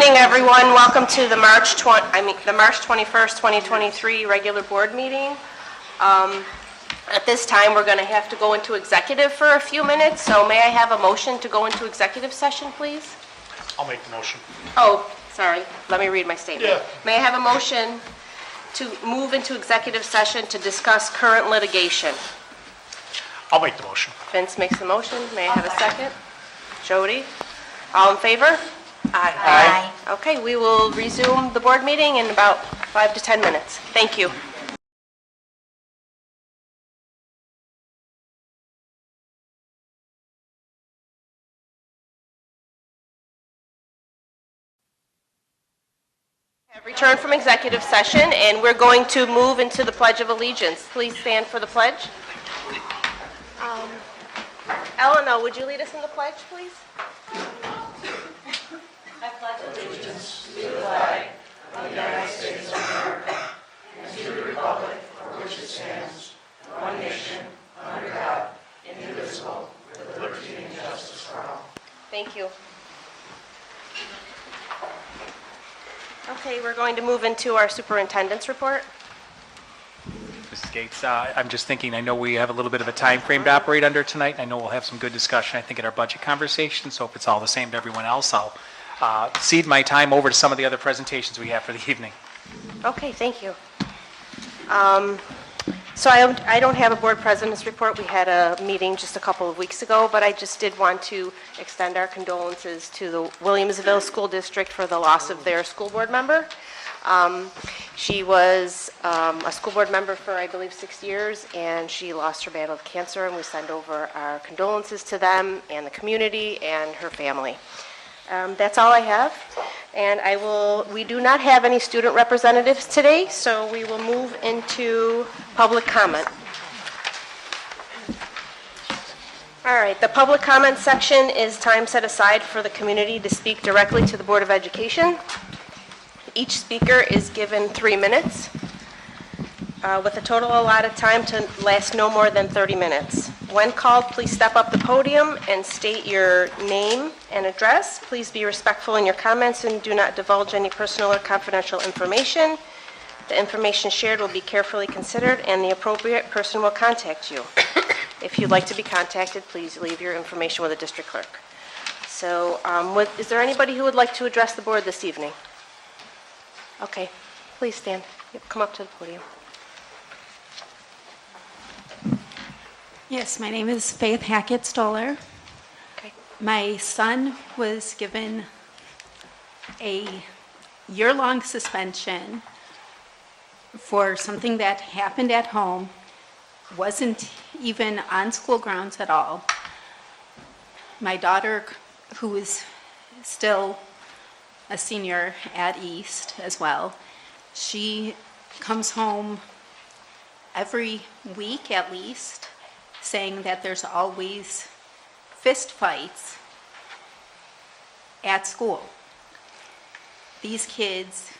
evening, everyone. Welcome to the March 21st, 2023 regular board meeting. At this time, we're going to have to go into executive for a few minutes, so may I have a motion to go into executive session, please? I'll make the motion. Oh, sorry. Let me read my statement. Yeah. May I have a motion to move into executive session to discuss current litigation? I'll make the motion. Vince makes the motion. May I have a second? Jody? All in favor? Aye. Okay, we will resume the board meeting in about 5 to 10 minutes. Thank you. I've returned from executive session, and we're going to move into the Pledge of Allegiance. Please stand for the pledge. Eleanor, would you lead us in the pledge, please? I pledge allegiance to the flag of the United States of America and to the republic for which it stands, one nation, under God, indivisible, with liberty and justice for all. Thank you. Okay, we're going to move into our superintendent's report. Mrs. Gates, I'm just thinking, I know we have a little bit of a time frame to operate under tonight. I know we'll have some good discussion, I think, in our budget conversation, so if it's all the same to everyone else, I'll cede my time over to some of the other presentations we have for the evening. Okay, thank you. So I don't have a board president's report. We had a meeting just a couple of weeks ago, but I just did want to extend our condolences to the Williamsville School District for the loss of their school board member. She was a school board member for, I believe, 6 years, and she lost her battle with cancer, and we send over our condolences to them and the community and her family. That's all I have, and we do not have any student representatives today, so we will move into public comment. All right, the public comment section is time set aside for the community to speak directly to the Board of Education. Each speaker is given 3 minutes, with a total allotted time to last no more than 30 minutes. When called, please step up the podium and state your name and address. Please be respectful in your comments and do not divulge any personal or confidential information. The information shared will be carefully considered, and the appropriate person will contact you. If you'd like to be contacted, please leave your information with the district clerk. So, is there anybody who would like to address the board this evening? Okay, please stand. Yep, come up to the podium. Yes, my name is Faith Hackett-Stoller. Okay. My son was given a year-long suspension for something that happened at home, wasn't even on school grounds at all. My daughter, who is still a senior at East as well, she comes home every week at least, saying that there's always fist fights at school. These kids,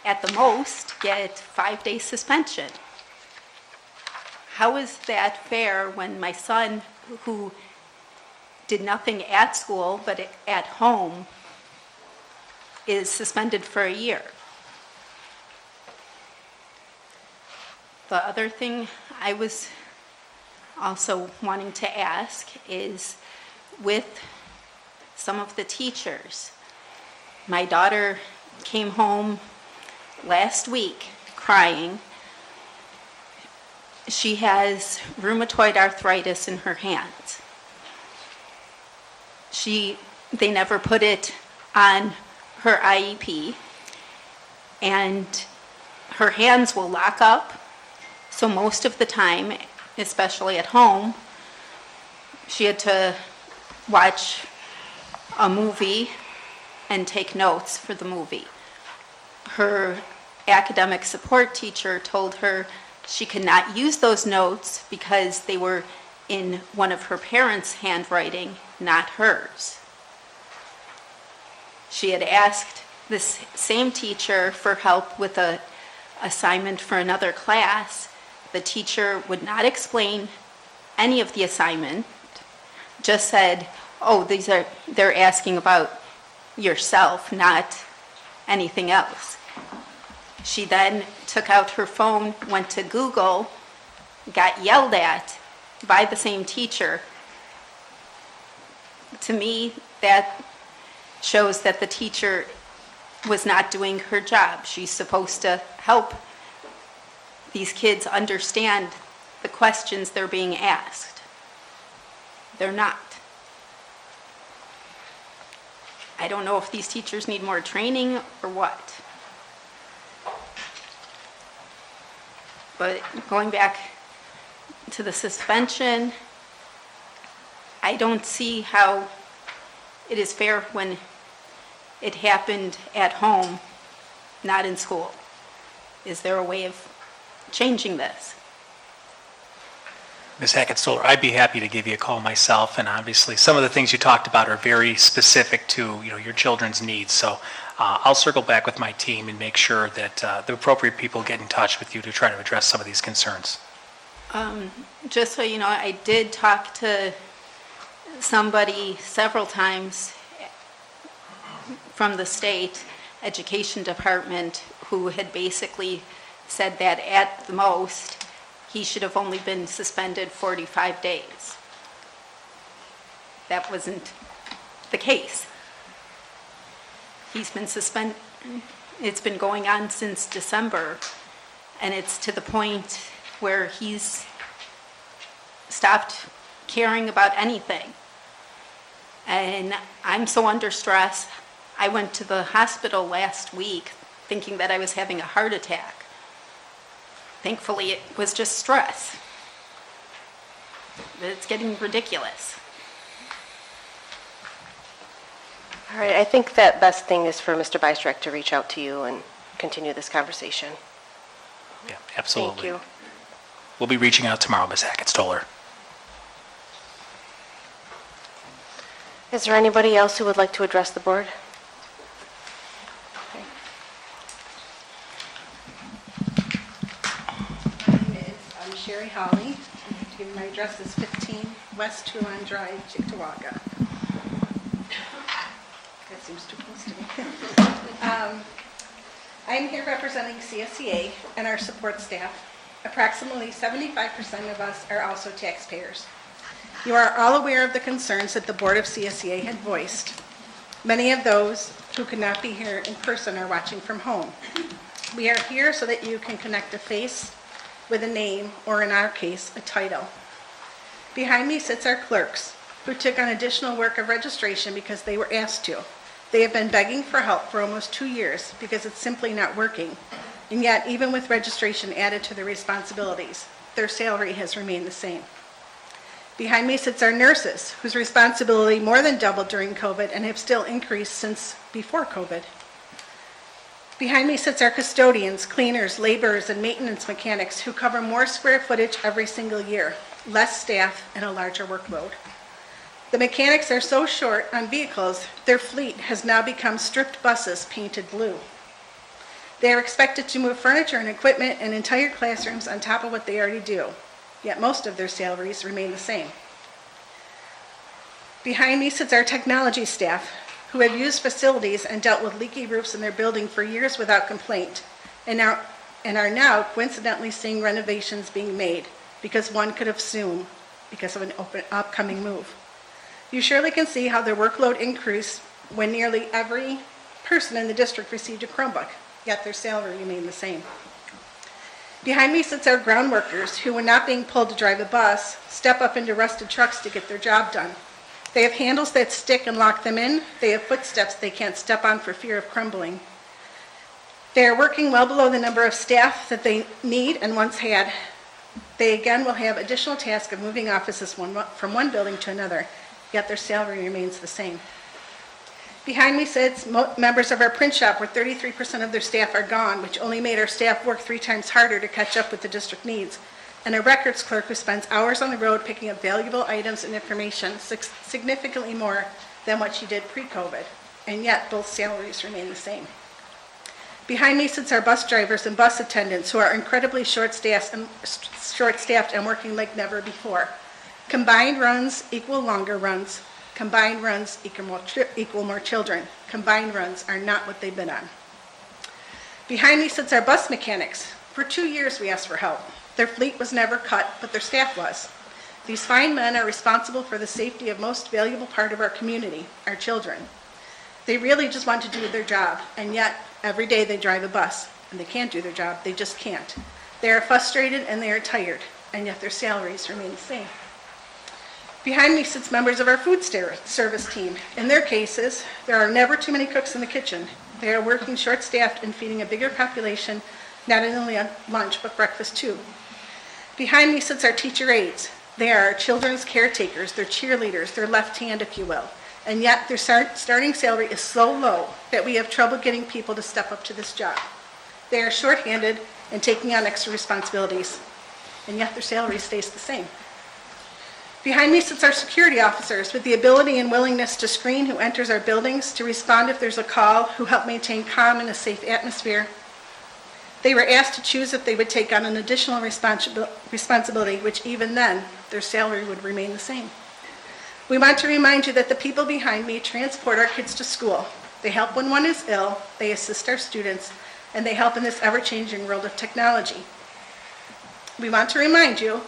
at the most, get 5-day suspension. How is that fair when my son, who did nothing at school but at home, is suspended for a year? The other thing I was also wanting to ask is, with some of the teachers, my daughter came home last week crying. She has rheumatoid arthritis in her hands. They never put it on her IEP, and her hands will lock up, so most of the time, especially at home, she had to watch a movie and take notes for the movie. Her academic support teacher told her she could not use those notes because they were in one of her parents' handwriting, not hers. She had asked this same teacher for help with an assignment for another class. The teacher would not explain any of the assignment, just said, oh, they're asking about yourself, not anything else. She then took out her phone, went to Google, got yelled at by the same teacher. To me, that shows that the teacher was not doing her job. She's supposed to help these kids understand the questions they're being asked. They're not. I don't know if these teachers need more training or what. But going back to the suspension, I don't see how it is fair when it happened at home, not in school. Is there a way of changing this? Ms. Hackett-Stoller, I'd be happy to give you a call myself, and obviously, some of the things you talked about are very specific to, your children's needs, so I'll circle back with my team and make sure that the appropriate people get in touch with you to try to address some of these concerns. Just so you know, I did talk to somebody several times from the state education department who had basically said that at the most, he should have only been suspended 45 days. That wasn't the case. He's been suspended, it's been going on since December, and it's to the point where he's stopped caring about anything. And I'm so under stress. I went to the hospital last week thinking that I was having a heart attack. Thankfully, it was just stress. But it's getting ridiculous. All right, I think that best thing is for Mr. Bystrek to reach out to you and continue this conversation. Yeah, absolutely. Thank you. We'll be reaching out tomorrow, Ms. Hackett-Stoller. Is there anybody else who would like to address the board? Okay. I'm Sherry Holly. To give you my address is 15 West Truon Drive, Chickawaga. That seems too close to me. I'm here representing CSEA and our support staff. Approximately 75% of us are also taxpayers. You are all aware of the concerns that the Board of CSEA had voiced. Many of those who could not be here in person are watching from home. We are here so that you can connect a face with a name, or in our case, a title. Behind me sits our clerks, who took on additional work of registration because they were asked to. They have been begging for help for almost 2 years because it's simply not working. And yet, even with registration added to their responsibilities, their salary has remained the same. Behind me sits our nurses, whose responsibility more than doubled during COVID and have still increased since before COVID. Behind me sits our custodians, cleaners, laborers, and maintenance mechanics who cover more square footage every single year, less staff, and a larger workload. The mechanics are so short on vehicles, their fleet has now become stripped buses painted blue. They are expected to move furniture and equipment and entire classrooms on top of what they already do, yet most of their salaries remain the same. Behind me sits our technology staff, who have used facilities and dealt with leaky roofs in their building for years without complaint, and are now coincidentally seeing renovations being made, because one could assume because of an upcoming move. You surely can see how their workload increased when nearly every person in the district received a Chromebook, yet their salary remained the same. Behind me sits our ground workers who, when not being pulled to drive a bus, step up into rusted trucks to get their job done. They have handles that stick and lock them in. They have footsteps they can't step on for fear of crumbling. They are working well below the number of staff that they need and once had. They again will have additional tasks of moving offices from one building to another, yet their salary remains the same. Behind me sits members of our print shop where 33% of their staff are gone, which only made our staff work 3 times harder to catch up with the district needs, and a records clerk who spends hours on the road picking up valuable items and information, significantly more than what she did pre-COVID, and yet both salaries remain the same. Behind me sits our bus drivers and bus attendants who are incredibly short-staffed and working like never before. Combined runs equal longer runs, Combined runs equal more children. Combined runs are not what they've been on. Behind me sits our bus mechanics. For 2 years we asked for help. Their fleet was never cut, but their staff was. These fine men are responsible for the safety of most valuable part of our community, our children. They really just want to do their job, and yet every day they drive a bus, and they can't do their job. They just can't. They are frustrated and they are tired, and yet their salaries remain the same. Behind me sits members of our food service team. In their cases, there are never too many cooks in the kitchen. They are working short-staffed and feeding a bigger population, not only on lunch, but breakfast too. Behind me sits our teacher aides. They are our children's caretakers, their cheerleaders, their left hand, if you will. And yet their starting salary is so low that we have trouble getting people to step up to this job. They are shorthanded and taking on extra responsibilities, and yet their salary stays the same. Behind me sits our security officers with the ability and willingness to screen who enters our buildings, to respond if there's a call, who help maintain calm and a safe atmosphere. They were asked to choose if they would take on an additional responsibility, which even then, their salary would remain the same. We want to remind you that the people behind me transport our kids to school. They help when one is ill, they assist our students, and they help in this ever-changing world of technology. We want to remind you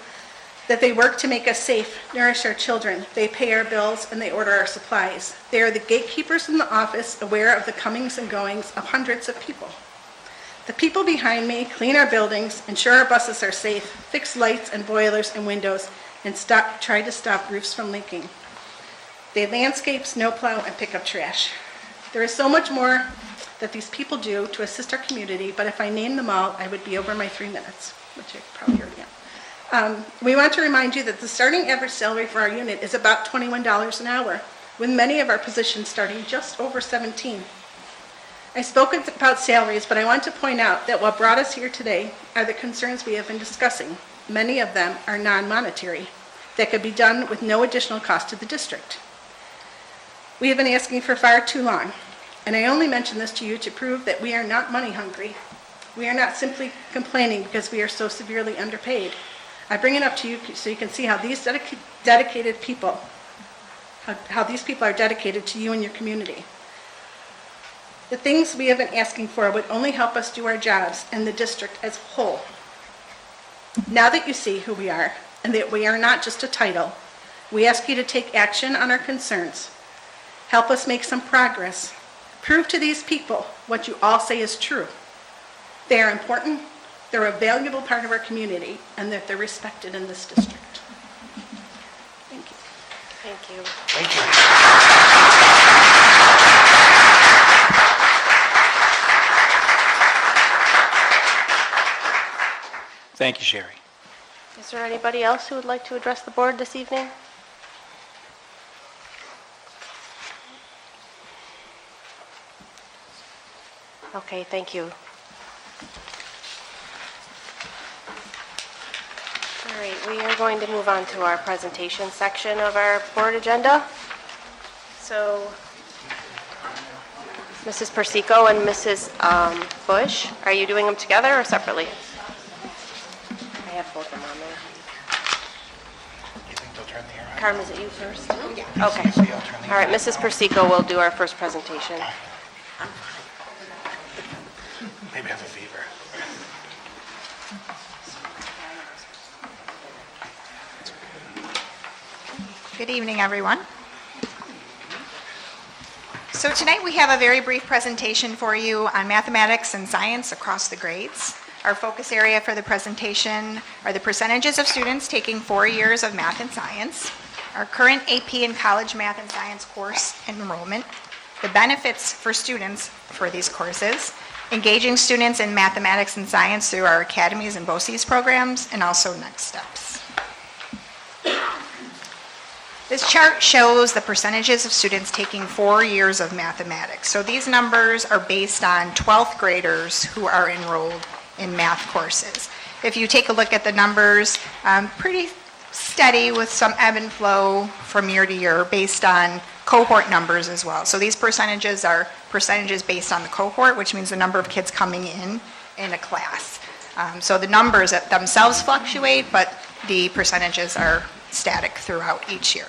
that they work to make us safe, nourish our children, they pay our bills, and they order our supplies. They are the gatekeepers in the office, aware of the comings and goings of hundreds of people. The people behind me clean our buildings, ensure our buses are safe, fix lights and boilers and windows, and try to stop roofs from leaking. They landscape, snowplow, and pick up trash. There is so much more that these people do to assist our community, but if I named them all, I would be over my 3 minutes, which I probably already am. We want to remind you that the starting average salary for our unit is about $21 an hour, with many of our positions starting just over $17. I spoke about salaries, but I want to point out that what brought us here today are the concerns we have been discussing. Many of them are non-monetary, that could be done with no additional cost to the district. We have been asking for far too long, and I only mention this to you to prove that we are not money hungry. We are not simply complaining because we are so severely underpaid. I bring it up to you so you can see how these dedicated people, how these people are dedicated to you and your community. The things we have been asking for would only help us do our jobs and the district as a whole. Now that you see who we are and that we are not just a title, we ask you to take action on our concerns. Help us make some progress. Prove to these people what you all say is true. They are important, they're a valuable part of our community, and that they're respected in this district. Thank you. Thank you. Thank you. Thank you, Sherry. Is there anybody else who would like to address the board this evening? Okay, thank you. All right, we are going to move on to our presentation section of our board agenda. So, Mrs. Persico and Mrs. Bush, are you doing them together or separately? I have both of them on there. You think they'll turn the air on? Carmen, is it you first? Yeah. Okay. So you'll turn the All right, Mrs. Persico will do our first presentation. Maybe have a fever. Good evening, everyone. So tonight we have a very brief presentation for you on mathematics and science across the grades. Our focus area for the presentation are the percentages of students taking 4 years of math and science, our current AP and college math and science course enrollment, the benefits for students for these courses, engaging students in mathematics and science through our academies and BOCES programs, and also next steps. This chart shows the percentages of students taking 4 years of mathematics. So these numbers are based on 12th graders who are enrolled in math courses. If you take a look at the numbers, pretty steady with some ebb and flow from year to year based on cohort numbers as well. So these percentages are percentages based on the cohort, which means the number of kids coming in a class. So the numbers themselves fluctuate, but the percentages are static throughout each year.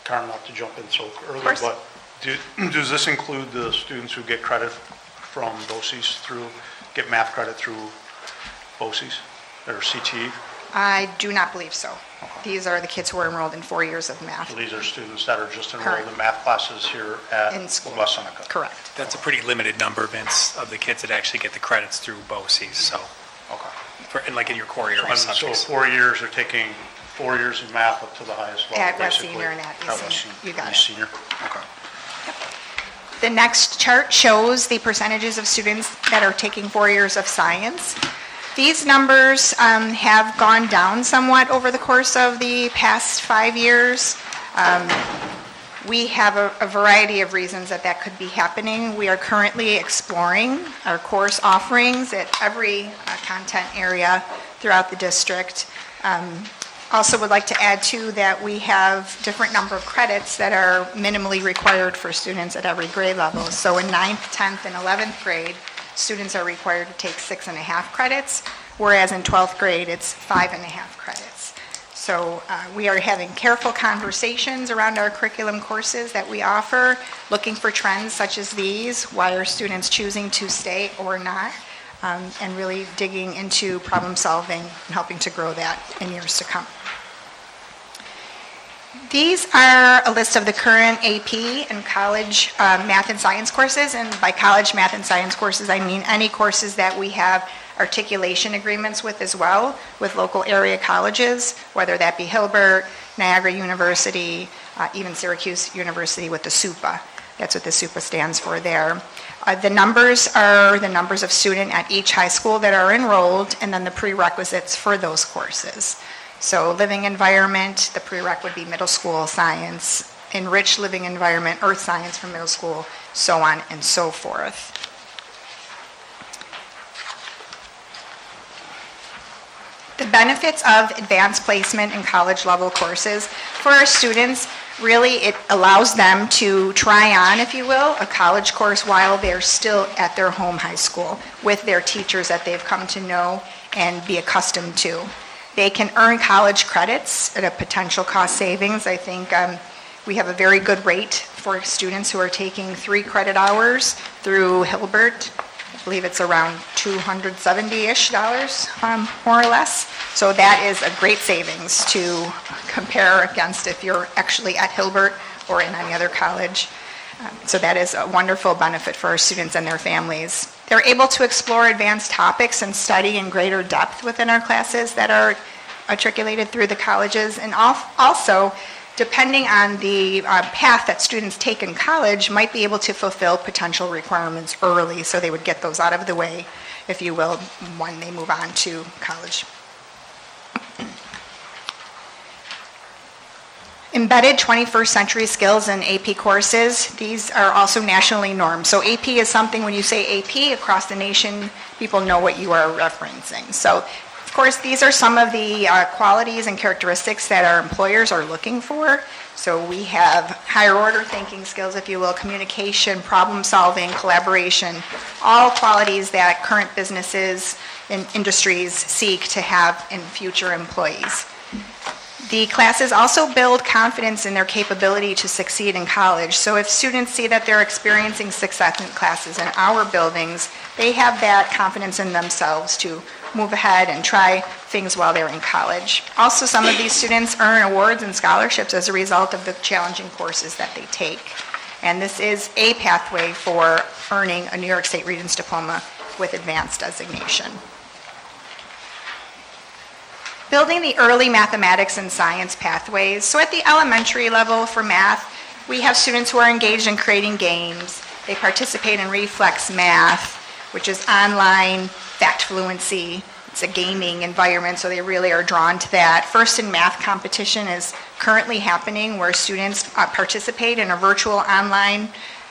Carmen, not to jump in so early, course. but does this include the students who get credit from BOCES get math credit through BOCES or CTE? I do not believe so. These are the kids who are enrolled in 4 years of So math. these are students that are just enrolled Correct. in math classes here at In school. West Seneca? Correct. That's a pretty limited number, Vince, of the kids that actually get the credits through BOCES, so, Okay. like in your core area So subjects. 4 years, they're taking 4 years of math up to the highest level, At West basically. Senior and at East West Senior. You got East it. Senior, okay. The next chart shows the percentages of students that are taking 4 years of science. These numbers have gone down somewhat over the course of the past 5 years. We have a variety of reasons that could be happening. We are currently exploring our course offerings at every content area throughout the district. Also would like to add too that we have different number of credits that are minimally required for students at every grade level. So in 9th, 10th, and 11th grade, students are required to take 6.5 credits, whereas in 12th grade, it's 5.5 credits. So we are having careful conversations around our curriculum courses that we offer, looking for trends such as these, why are students choosing to stay or not, and really digging into problem solving and helping to grow that in years to come. These are a list of the current AP and college math and science courses, and by college math and science courses, I mean any courses that we have articulation agreements with as well, with local area colleges, whether that be Hilbert, Niagara University, even Syracuse University with the SUPA. That's what the SUPA stands for there. The numbers are the numbers of students at each high school that are enrolled, and then the prerequisites for those courses. So living environment, the prereq would be middle school science, enriched living environment, earth science for middle school, so on and so forth. The benefits of advanced placement in college level courses for our students, really it allows them to try on, if you will, a college course while they're still at their home high school with their teachers that they've come to know and be accustomed to. They can earn college credits at a potential cost savings. I think we have a very good rate for students who are taking 3 credit hours through Hilbert. I believe it's around $270-ish, more or less. So that is a great savings to compare against if you're actually at Hilbert or in any other college. So that is a wonderful benefit for our students and their families. They're able to explore advanced topics and study in greater depth within our classes that are articulated through the colleges. And also, depending on the path that students take in college, might be able to fulfill potential requirements early, so they would get those out of the way, if you will, when they move on to college. Embedded 21st century skills in AP courses, these are also nationally normed. So AP is something, when you say AP across the nation, people know what you are referencing. So, of course, these are some of the qualities and characteristics that our employers are looking for. So we have higher order thinking skills, if you will, communication, problem solving, collaboration, all qualities that current businesses and industries seek to have in future employees. The classes also build confidence in their capability to succeed in college. So if students see that they're experiencing success in classes in our buildings, they have that confidence in themselves to move ahead and try things while they're in college. Also, some of these students earn awards and scholarships as a result of the challenging courses that they take. And this is a pathway for earning a New York State Regents Diploma with advanced designation. Building the early mathematics and science pathways. So at the elementary level for math, we have students who are engaged in creating games. They participate in Reflex Math, which is online fact fluency. It's a gaming environment, so they really are drawn to that. First in Math competition is currently happening where students participate in a virtual online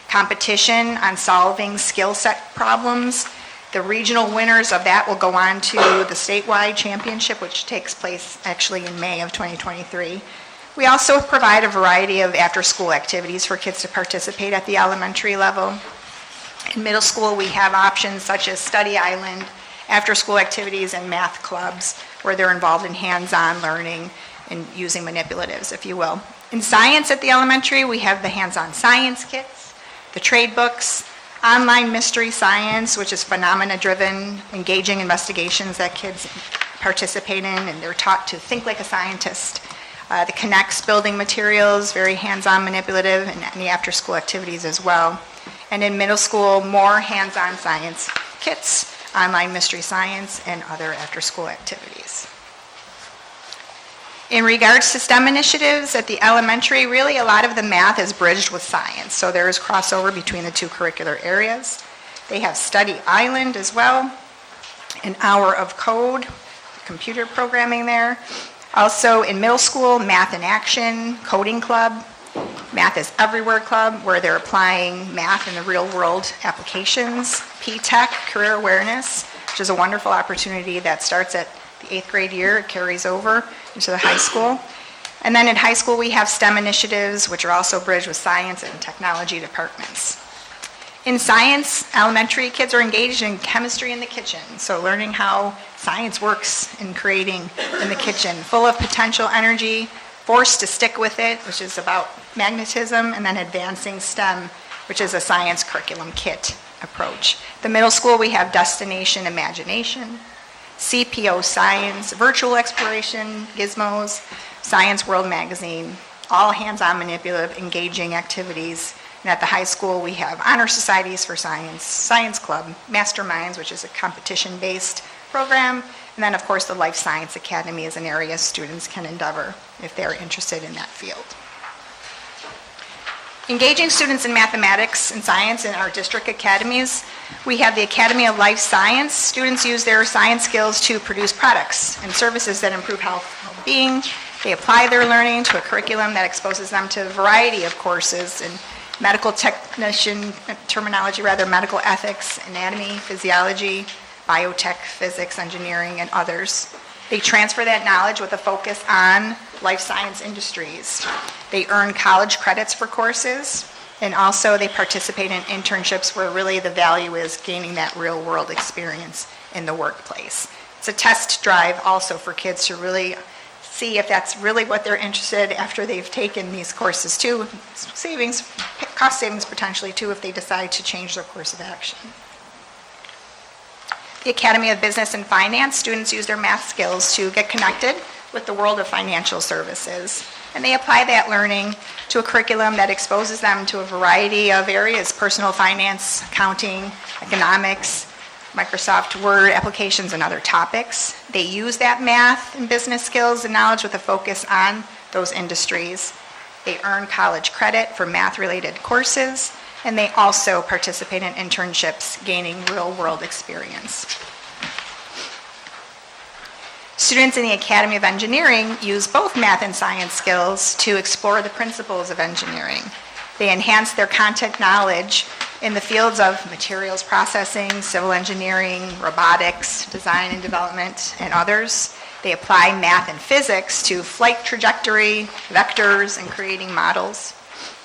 competition on solving skill set problems. The regional winners of that will go on to the statewide championship, which takes place actually in May of 2023. We also provide a variety of after-school activities for kids to participate at the elementary level. In middle school, we have options such as Study Island, after-school activities, and math clubs, where they're involved in hands-on learning and using manipulatives, if you will. In science at the elementary, we have the hands-on science kits, the trade books, online mystery science, which is phenomena-driven, engaging investigations that kids participate in, and they're taught to think like a scientist. The Connects building materials, very hands-on manipulative, and the after-school activities as well. And in middle school, more hands-on science kits, online mystery science, and other after-school activities. In regards to STEM initiatives at the elementary, really a lot of the math is bridged with science, so there is crossover between the two curricular areas. They have Study Island as well, an hour of code, computer programming there. Also in middle school, Math in Action, Coding Club, Math is Everywhere Club, where they're applying math in the real world applications. P-Tech, Career Awareness, which is a wonderful opportunity that starts at the 8th grade year, it carries over into the high school. And then in high school, we have STEM initiatives, which are also bridged with science and technology departments. In science, elementary kids are engaged in chemistry in the kitchen, so learning how science works in creating in the kitchen, full of potential energy, forced to stick with it, which is about magnetism, and then advancing STEM, which is a science curriculum kit approach. The middle school, we have Destination Imagination, CPO Science, Virtual Exploration, Gizmos, Science World Magazine, all hands-on manipulative, engaging activities. And at the high school, we have Honor Societies for Science, Science Club, Masterminds, which is a competition-based program, and then, of course, the Life Science Academy is an area students can endeavor if they're interested in that field. Engaging students in mathematics and science in our district academies, we have the Academy of Life Science. Students use their science skills to produce products and services that improve health and well-being. They apply their learning to a curriculum that exposes them to a variety of courses in medical technician terminology, medical ethics, anatomy, physiology, biotech, physics, engineering, and others. They transfer that knowledge with a focus on life science industries. They earn college credits for courses, and also they participate in internships where really the value is gaining that real world experience in the workplace. It's a test drive also for kids to really see if that's really what they're interested after they've taken these courses too. Cost savings potentially too if they decide to change their course of action. The Academy of Business and Finance, students use their math skills to get connected with the world of financial services. And they apply that learning to a curriculum that exposes them to a variety of areas, personal finance, accounting, economics, Microsoft Word applications, and other topics. They use that math and business skills and knowledge with a focus on those industries. They earn college credit for math-related courses, and they also participate in internships, gaining real-world experience. Students in the Academy of Engineering use both math and science skills to explore the principles of engineering. They enhance their content knowledge in the fields of materials processing, civil engineering, robotics, design and development, and others. They apply math and physics to flight trajectory, vectors, and creating models.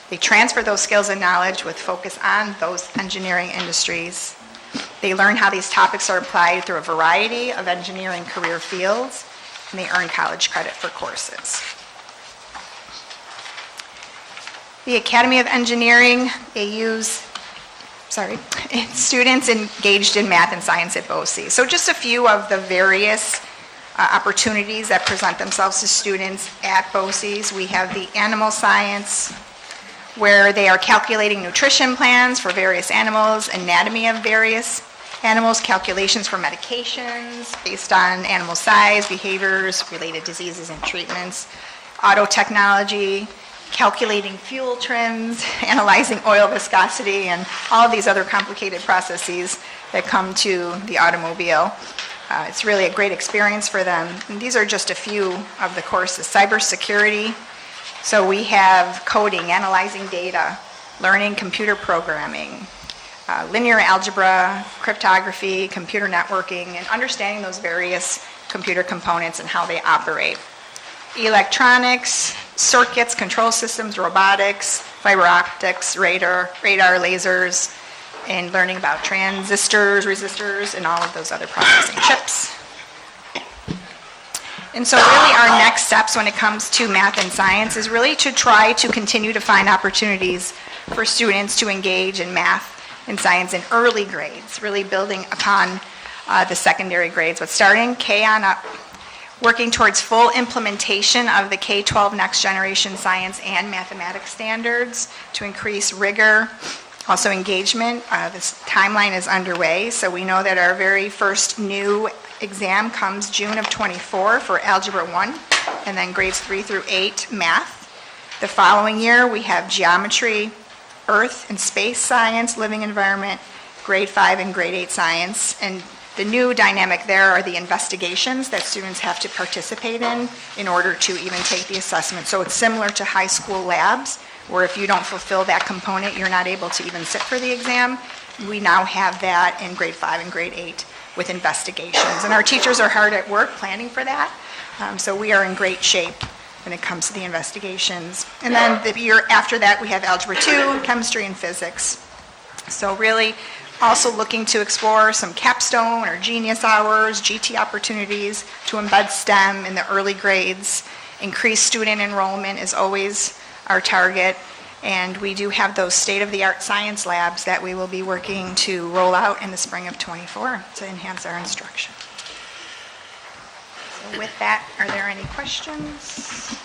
They transfer those skills and knowledge with focus on those engineering industries. They learn how these topics are applied through a variety of engineering career fields, and they earn college credit for courses. The Academy of Engineering, they use, students engaged in math and science at BOE. So just a few of the various opportunities that present themselves to students at BOE. We have the animal science, where they are calculating nutrition plans for various animals, anatomy of various animals, calculations for medications based on animal size, behaviors, related diseases and treatments, auto technology, calculating fuel trims, analyzing oil viscosity, and all of these other complicated processes that come to the automobile. It's really a great experience for them. And these are just a few of the courses. Cybersecurity. So we have coding, analyzing data, learning computer programming, linear algebra, cryptography, computer networking, and understanding those various computer components and how they operate. Electronics, circuits, control systems, robotics, fiber optics, radar, lasers, and learning about transistors, resistors, and all of those other processing chips. And so really our next steps when it comes to math and science is really to try to continue to find opportunities for students to engage in math and science in early grades, really building upon the secondary grades, but starting K on up, working towards full implementation of the K-12 Next Generation Science and Mathematics standards to increase rigor, also engagement. This timeline is underway, so we know that our very first new exam comes June of '24 for Algebra 1, and then grades 3 through 8 math. The following year, we have geometry, earth and space science, living environment, grade 5 and grade 8 science. And the new dynamic there are the investigations that students have to participate in order to even take the assessment. So it's similar to high school labs, where if you don't fulfill that component, you're not able to even sit for the exam. We now have that in grade 5 and grade 8 with investigations. And our teachers are hard at work planning for that. So we are in great shape when it comes to the investigations. And then the year after that, we have Algebra 2, Chemistry, and Physics. So really also looking to explore some capstone or genius hours, GT opportunities to embed STEM in the early grades. Increased student enrollment is always our target. And we do have those state-of-the-art science labs that we will be working to roll out in the spring of '24 to enhance our instruction. So with that, are there any questions?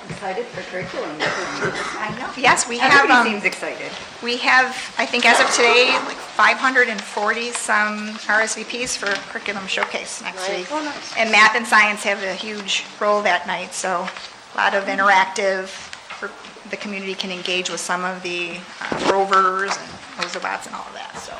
Excited for curriculum. I know. Yes, we Everybody have, seems excited. we have, I think as of today, like 540 some RSVPs for curriculum showcase next week. Oh, nice. And math and science have a huge role that night, so a lot of interactive, the community can engage with some of the rovers and roosevelt and all of that, so.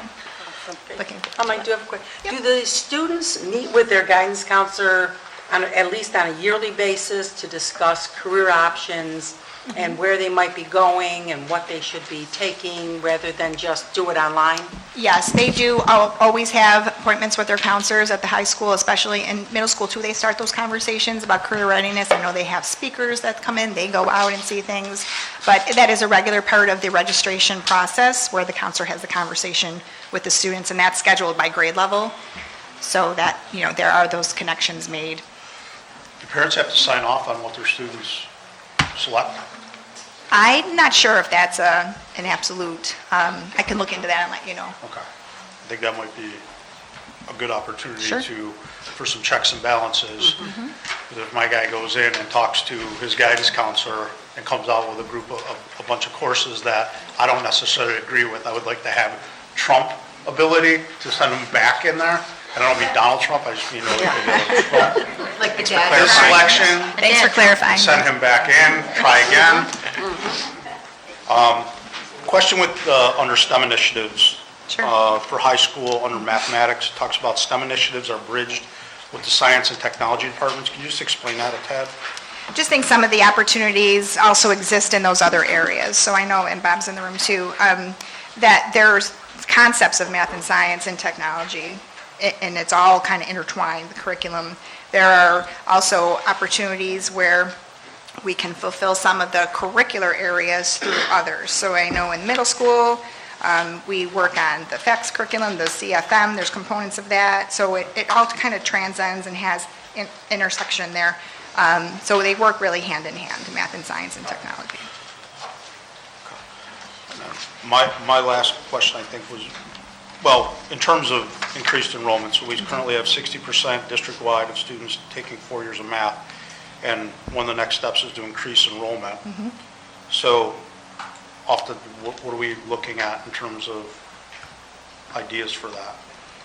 Looking forward to I do have a question. Do the students meet with their guidance counselor at least on a yearly basis to discuss career options and where they might be going and what they should be taking rather than just do it online? Yes, they do always have appointments with their counselors at the high school, especially in middle school too. They start those conversations about career readiness. I know they have speakers that come in, they go out and see things. But that is a regular part of the registration process where the counselor has the conversation with the students, and that's scheduled by grade level so that, you know, there are those connections made. Do parents have to sign off on what their students select? I'm not sure if that's an absolute, I can look into that and let you know. Okay. I think that might be a good opportunity Sure. for some checks and balances. If my guy goes in and talks to his guidance counselor and comes out with a bunch of courses that I don't necessarily agree with, I would like to have Trump ability to send him back in there. I don't mean Donald Trump, I just mean, Like the clear dad. selection, Thanks for clarifying. send him back in, try again. Question with, under STEM initiatives. Sure. For high school, under mathematics, it talks about STEM initiatives are bridged with the science and technology departments. Can you just explain that a tad? Just think some of the opportunities also exist in those other areas. So I know, and Bob's in the room too, that there's concepts of math and science and technology, and it's all kind of intertwined, the curriculum. There are also opportunities where we can fulfill some of the curricular areas through others. So I know in middle school, we work on the FACS curriculum, the CFM, there's components of that. So it all kind of transcends and has intersection there. So they work really hand in hand, math and science and technology. My last question, I think, was, well, in terms of increased enrollment, so we currently have 60% district-wide of students taking 4 years of math, and one of the next steps is to increase enrollment. So often, what are we looking at in terms of ideas for that?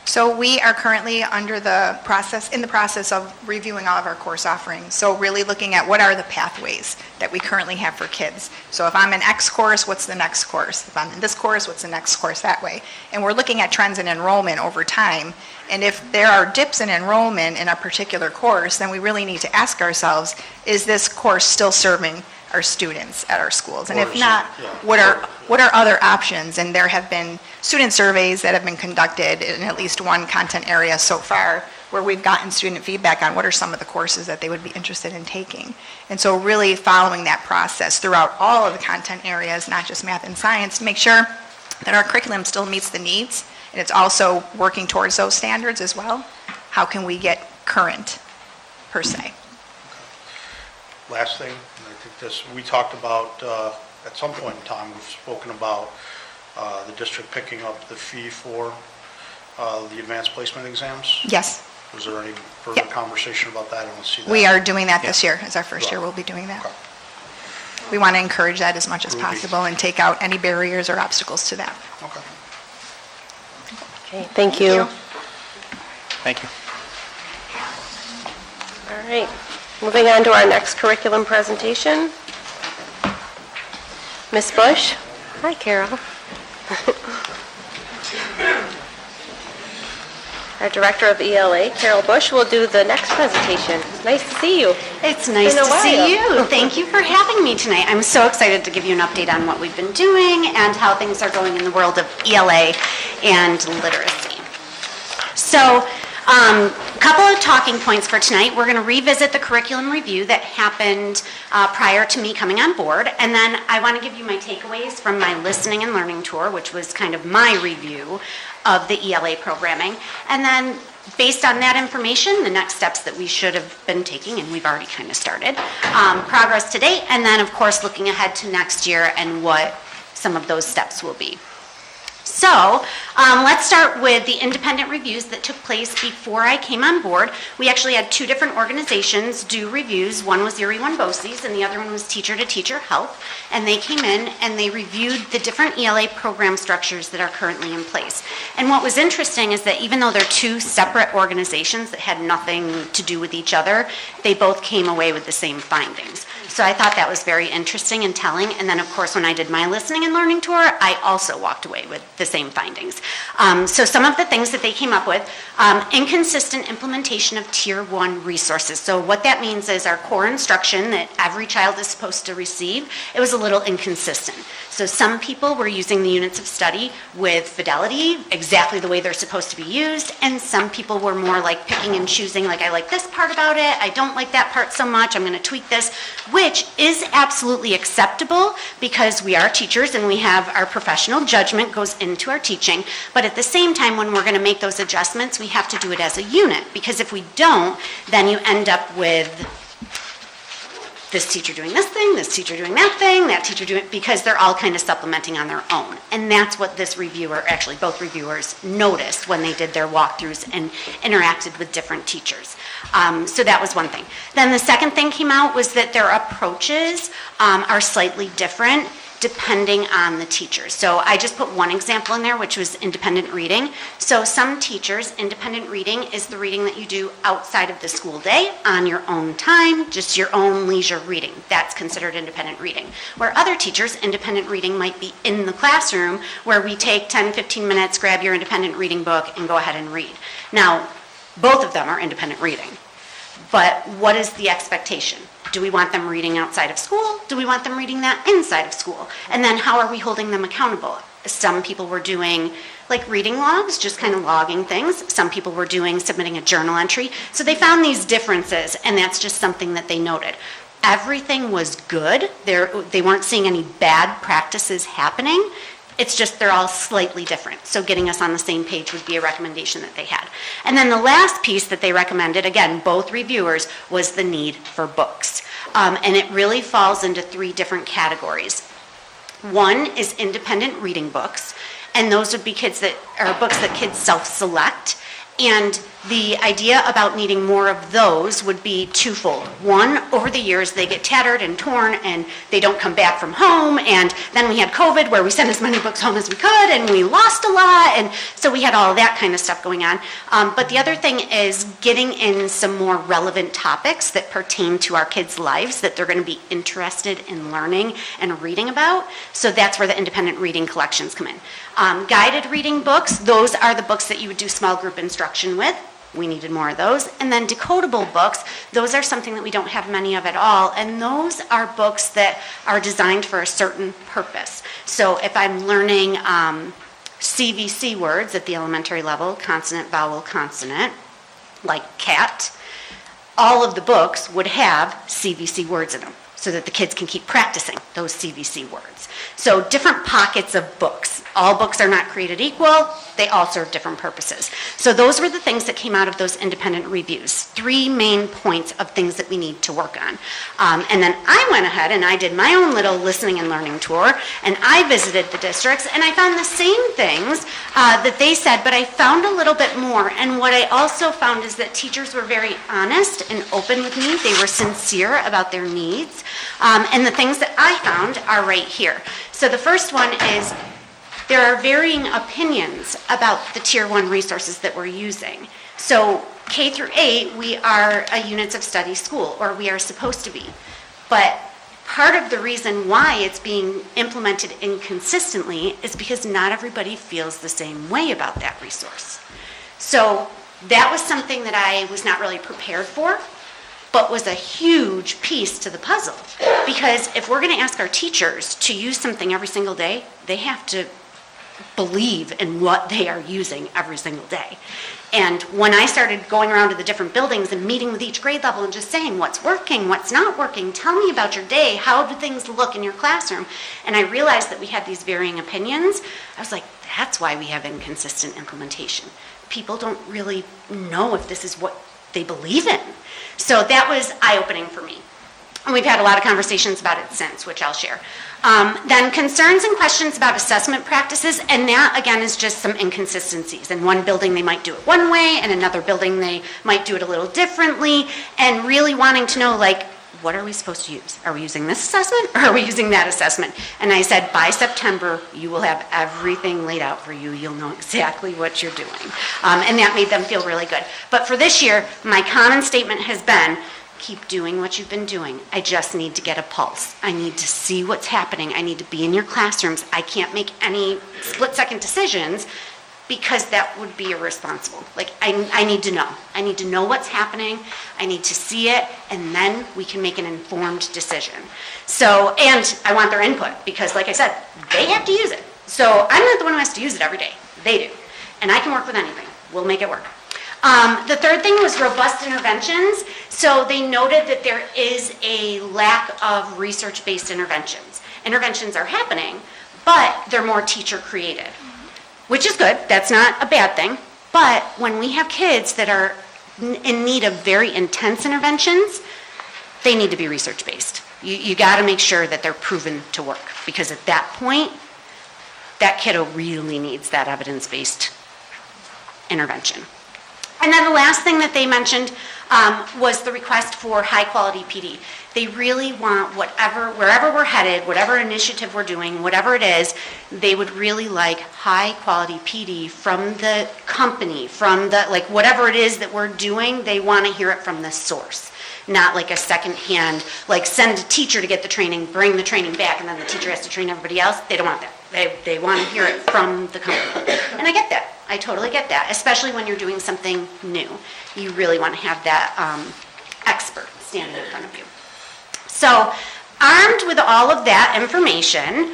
So we are currently in the process of reviewing all of our course offerings. So really looking at what are the pathways that we currently have for kids. So if I'm in X course, what's the next course? If I'm in this course, what's the next course that way? And we're looking at trends in enrollment over time. And if there are dips in enrollment in a particular course, then we really need to ask ourselves, is this course still serving our students at our schools? And Or if is it- not, yeah. what are other options? And there have been student surveys that have been conducted in at least one content area so far where we've gotten student feedback on what are some of the courses that they would be interested in taking. And so really following that process throughout all of the content areas, not just math and science, to make sure that our curriculum still meets the needs And it's also working towards those standards as well. How can we get current, per se? Last thing, and I think this, we talked about, at some point in time, we've spoken about the district picking up the fee for the advanced placement exams. Yes, Was there any further Yep. conversation about that? I don't see that. we are doing that this Yeah. year. As our first year, we'll be doing that. Okay. We want to encourage that as much as Ruby. possible and take out any barriers or obstacles to that. Okay. Okay, thank you. Thank you. All right, moving on to our next curriculum presentation. Ms. Bush? Hi, Carol. Our Director of ELA, Carol Bush, will do the next presentation. Nice to see you. It's nice Been a to see while. you. Thank you for having me tonight. I'm so excited to give you an update on what we've been doing and how things are going in the world of ELA and literacy. So, a couple of talking points for tonight. We're going to revisit the curriculum review that happened prior to me coming on board, and then I want to give you my takeaways from my listening and learning tour, which was kind of my review of the ELA programming. And then, based on that information, the next steps that we should have been taking, and we've already kind of started, progress to date, and then, of course, looking ahead to next year and what some of those steps will be. So, let's start with the independent reviews that took place before I came on board. We actually had two different organizations do reviews. One was Erie One BOCES, and the other one was Teacher to Teacher Health. And they came in and they reviewed the different ELA program structures that are currently in place. And what was interesting is that even though they're two separate organizations that had nothing to do with each other, they both came away with the same findings. So I thought that was very interesting and telling. And then, of course, when I did my listening and learning tour, I also walked away with the same findings. So some of the things that they came up with, inconsistent implementation of Tier 1 resources. So what that means is our core instruction that every child is supposed to receive, it was a little inconsistent. So some people were using the units of study with fidelity, exactly the way they're supposed to be used, and some people were more like picking and choosing, like I like this part about it, I don't like that part so much, I'm going to tweak this, which is absolutely acceptable because we are teachers and we have our professional judgment goes into our teaching, but at the same time when we're going to make those adjustments, we have to do it as a unit, because if we don't, then you end up with this teacher doing this thing, this teacher doing that thing, that teacher doing, because they're all kind of supplementing on their own. And that's what this reviewer, actually both reviewers, noticed when they did their walkthroughs and interacted with different teachers. So that was one thing. Then the second thing came out was that their approaches are slightly different depending on the teachers. So I just put one example in there, which was independent reading. So some teachers, independent reading is the reading that you do outside of the school day, on your own time, just your own leisure reading. That's considered independent reading. Where other teachers, independent reading might be in the classroom, where we take 10, 15 minutes, grab your independent reading book, and go ahead and read. Now, both of them are independent reading. But what is the expectation? Do we want them reading outside of school? Do we want them reading that inside of school? And then how are we holding them accountable? Some people were doing like reading logs, just kind of logging things. Some people were doing submitting a journal entry. So they found these differences, and that's just something that they noted. Everything was good. They weren't seeing any bad practices happening. It's just they're all slightly different. So getting us on the same page would be a recommendation that they had. And then the last piece that they recommended, again, both reviewers, was the need for books. And it really falls into three different categories. One is independent reading books, and those would be books that kids self-select. And the idea about needing more of those would be twofold. One, over the years, they get tattered and torn and they don't come back from home. And then we had COVID where we sent as many books home as we could and we lost a lot. And so we had all that kind of stuff going on. But the other thing is getting in some more relevant topics that pertain to our kids' lives that they're going to be interested in learning and reading about. So that's where the independent reading collections come in. Guided reading books, those are the books that you would do small group instruction with. We needed more of those. And then decodable books, those are something that we don't have many of at all. And those are books that are designed for a certain purpose. So if I'm learning CVC words at the elementary level, consonant, vowel, consonant, like cat, all of the books would have CVC words in them. so that the kids can keep practicing those CVC words. So different pockets of books. All books are not created equal. They all serve different purposes. So those were the things that came out of those independent reviews. 3 main points of things that we need to work on. And then I went ahead and I did my own little listening and learning tour, and I visited the districts, and I found the same things that they said, but I found a little bit more. And what I also found is that teachers were very honest and open with me. They were sincere about their needs. And the things that I found are right here. So the first one is there are varying opinions about the Tier 1 resources that we're using. So K through 8, we are a units of study school, or we are supposed to be. But part of the reason why it's being implemented inconsistently is because not everybody feels the same way about that resource. So that was something that I was not really prepared for, but was a huge piece to the puzzle. Because if we're going to ask our teachers to use something every single day, they have to believe in what they are using every single day. And when I started going around to the different buildings and meeting with each grade level and just saying what's working, what's not working, tell me about your day, how do things look in your classroom? And I realized that we had these varying opinions. I was like, that's why we have inconsistent implementation. People don't really know if this is what they believe in. So that was eye-opening for me. And we've had a lot of conversations about it since, which I'll share. Then concerns and questions about assessment practices, and that, again, is just some inconsistencies. In one building, they might do it one way, and another building, they might do it a little differently, and really wanting to know, like, what are we supposed to use? Are we using this assessment, or are we using that assessment? And I said, by September, you will have everything laid out for you. You'll know exactly what you're doing. And that made them feel really good. But for this year, my common statement has been, keep doing what you've been doing. I just need to get a pulse. I need to see what's happening. I need to be in your classrooms. I can't make any split-second decisions because that would be irresponsible. Like, I need to know. I need to know what's happening. I need to see it, and then we can make an informed decision. So, and I want their input because, like I said, they have to use it. So I'm not the one who has to use it every day. They do. And I can work with anything. We'll make it work. The third thing was robust interventions. So they noted that there is a lack of research-based interventions. Interventions are happening, but they're more teacher-created, which is good. That's not a bad thing. But when we have kids that are in need of very intense interventions, they need to be research-based. You got to make sure that they're proven to work, because at that point, that kiddo really needs that evidence-based intervention. And then the last thing that they mentioned was the request for high-quality PD. They really want wherever we're headed, whatever initiative we're doing, whatever it is, they would really like high-quality PD from the company, from the, like, whatever it is that we're doing, they want to hear it from the source. Not like a second-hand, like send a teacher to get the training, bring the training back, and then the teacher has to train everybody else. They don't want that. They want to hear it from the company. And I get that. I totally get that, especially when you're doing something new. You really want to have that expert standing in front of you. So, armed with all of that information,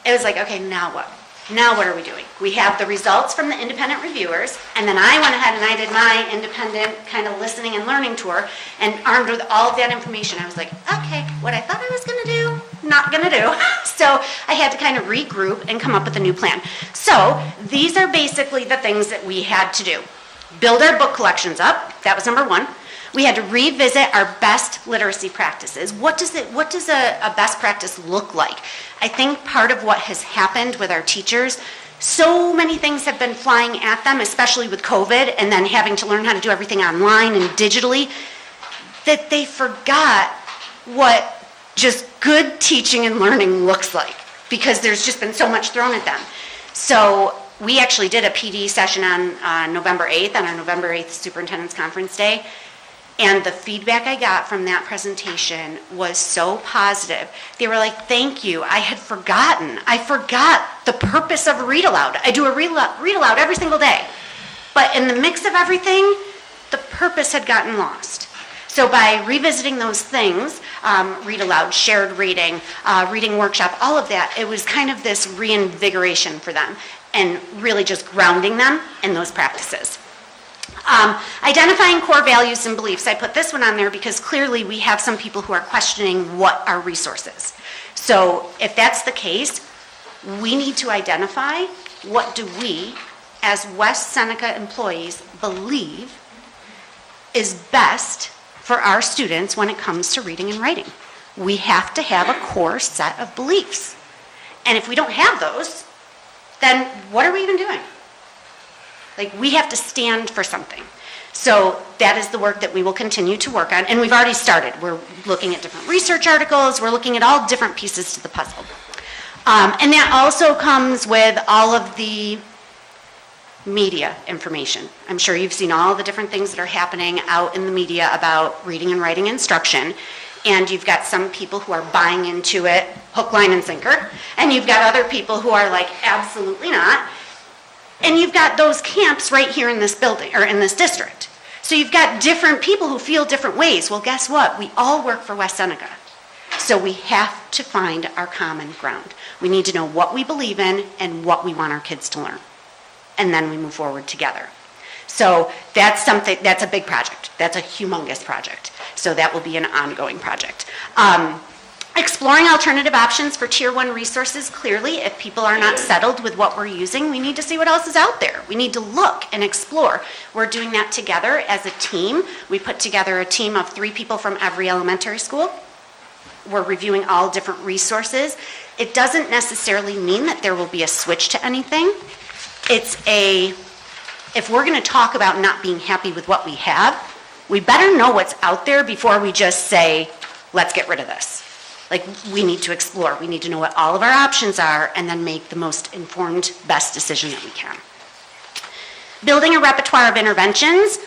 it was like, okay, now what? Now what are we doing? We have the results from the independent reviewers, and then I went ahead and I did my independent kind of listening and learning tour, and armed with all of that information, I was like, okay, what I thought I was going to do, not going to do. So I had to kind of regroup and come up with a new plan. So these are basically the things that we had to do. Build our book collections up. That was number one. We had to revisit our best literacy practices. What does a best practice look like? I think part of what has happened with our teachers, so many things have been flying at them, especially with COVID, and then having to learn how to do everything online and digitally, that they forgot what just good teaching and learning looks like, because there's just been so much thrown at them. So we actually did a PD session on November 8th, on our November 8th Superintendent's Conference Day. And the feedback I got from that presentation was so positive. They were like, thank you. I had forgotten. I forgot the purpose of a read aloud. I do a read aloud every single day. But in the mix of everything, the purpose had gotten lost. So by revisiting those things, read aloud, shared reading, reading workshop, all of that, it was kind of this reinvigoration for them and really just grounding them in those practices. Identifying core values and beliefs. I put this one on there because clearly we have some people who are questioning what are resources. So if that's the case, we need to identify what do we, as West Seneca employees, believe is best for our students when it comes to reading and writing. We have to have a core set of beliefs. And if we don't have those, then what are we even doing? Like, we have to stand for something. So that is the work that we will continue to work on, and we've already started. We're looking at different research articles, we're looking at all different pieces to the puzzle. And that also comes with all of the media information. I'm sure you've seen all the different things that are happening out in the media about reading and writing instruction, and you've got some people who are buying into it hook, line, and sinker, and you've got other people who are like, absolutely not. And you've got those camps right here in this building, or in this district. So you've got different people who feel different ways. Well, guess what? We all work for West Seneca. So we have to find our common ground. We need to know what we believe in and what we want our kids to learn. And then we move forward together. So that's a big project. That's a humongous project. So that will be an ongoing project. Exploring alternative options for Tier 1 resources. Clearly, if people are not settled with what we're using, we need to see what else is out there. We need to look and explore. We're doing that together as a team. We put together a team of 3 people from every elementary school. We're reviewing all different resources. It doesn't necessarily mean that there will be a switch to anything. If we're going to talk about not being happy with what we have, we better know what's out there before we just say, let's get rid of this. Like, we need to explore. We need to know what all of our options are and then make the most informed, best decision that we can. Building a repertoire of interventions.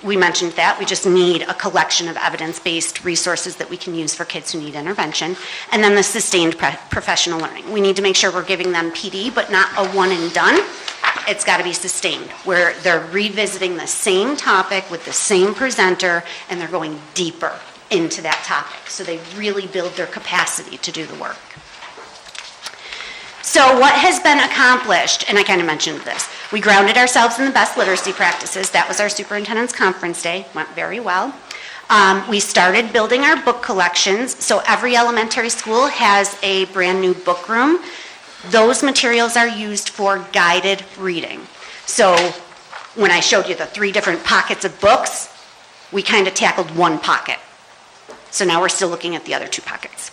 We mentioned that. We just need a collection of evidence-based resources that we can use for kids who need intervention. And then the sustained professional learning. We need to make sure we're giving them PD, but not a one and done. It's got to be sustained, where they're revisiting the same topic with the same presenter, and they're going deeper into that topic. So they really build their capacity to do the work. So what has been accomplished, and I kind of mentioned this, we grounded ourselves in the best literacy practices. That was our superintendent's conference day, went very well. We started building our book collections, so every elementary school has a brand new book room. Those materials are used for guided reading. So when I showed you the 3 different pockets of books, we kind of tackled one pocket. So now we're still looking at the other 2 pockets.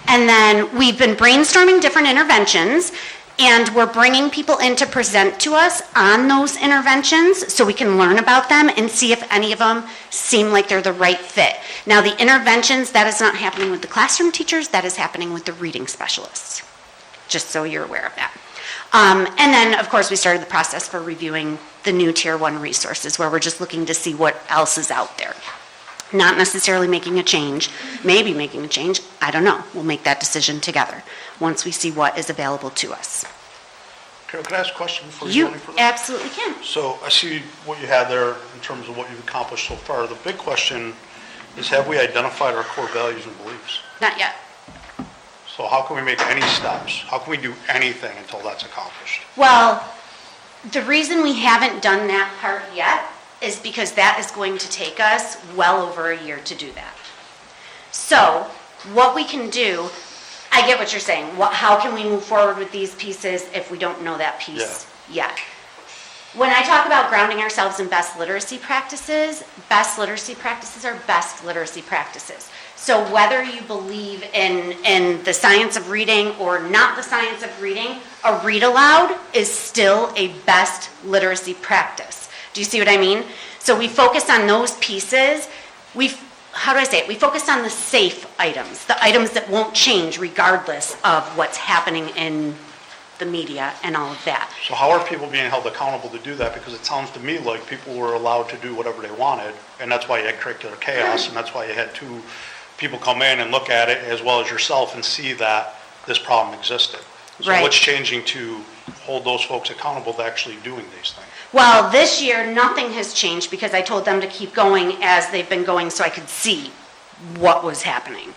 And then we've been brainstorming different interventions, and we're bringing people in to present to us on those interventions so we can learn about them and see if any of them seem like they're the right fit. Now, the interventions, that is not happening with the classroom teachers, that is happening with the reading specialists, just so you're aware of that. And then, of course, we started the process for reviewing the new Tier 1 resources, where we're just looking to see what else is out there. Not necessarily making a change, maybe making a change, I don't know. We'll make that decision together once we see what is available to us. Carol, can I ask a question before you go any further? Absolutely can. So I see what you had there in terms of what you've accomplished so far. The big question is, have we identified our core values and beliefs? Not yet. So how can we make any steps? How can we do anything until that's accomplished? Well, the reason we haven't done that part yet is because that is going to take us well over a year to do that. So what we can do, I get what you're saying. How can we move forward with these pieces if we don't know that piece yet? When I talk about grounding ourselves in best literacy practices are best literacy practices. So whether you believe in the science of reading or not the science of reading, a read aloud is still a best literacy practice. Do you see what I mean? So we focus on those pieces. We focus on the safe items, the items that won't change regardless of what's happening in the media and all of that. So how are people being held accountable to do that? Because it sounds to me like people were allowed to do whatever they wanted, and that's why you had curricular chaos, and that's why you had 2 people come in and look at it, as well as yourself, and see that this problem existed. So Right. What's changing to hold those folks accountable to actually doing these things? Well, this year, nothing has changed because I told them to keep going as they've been going so I could see what was happening.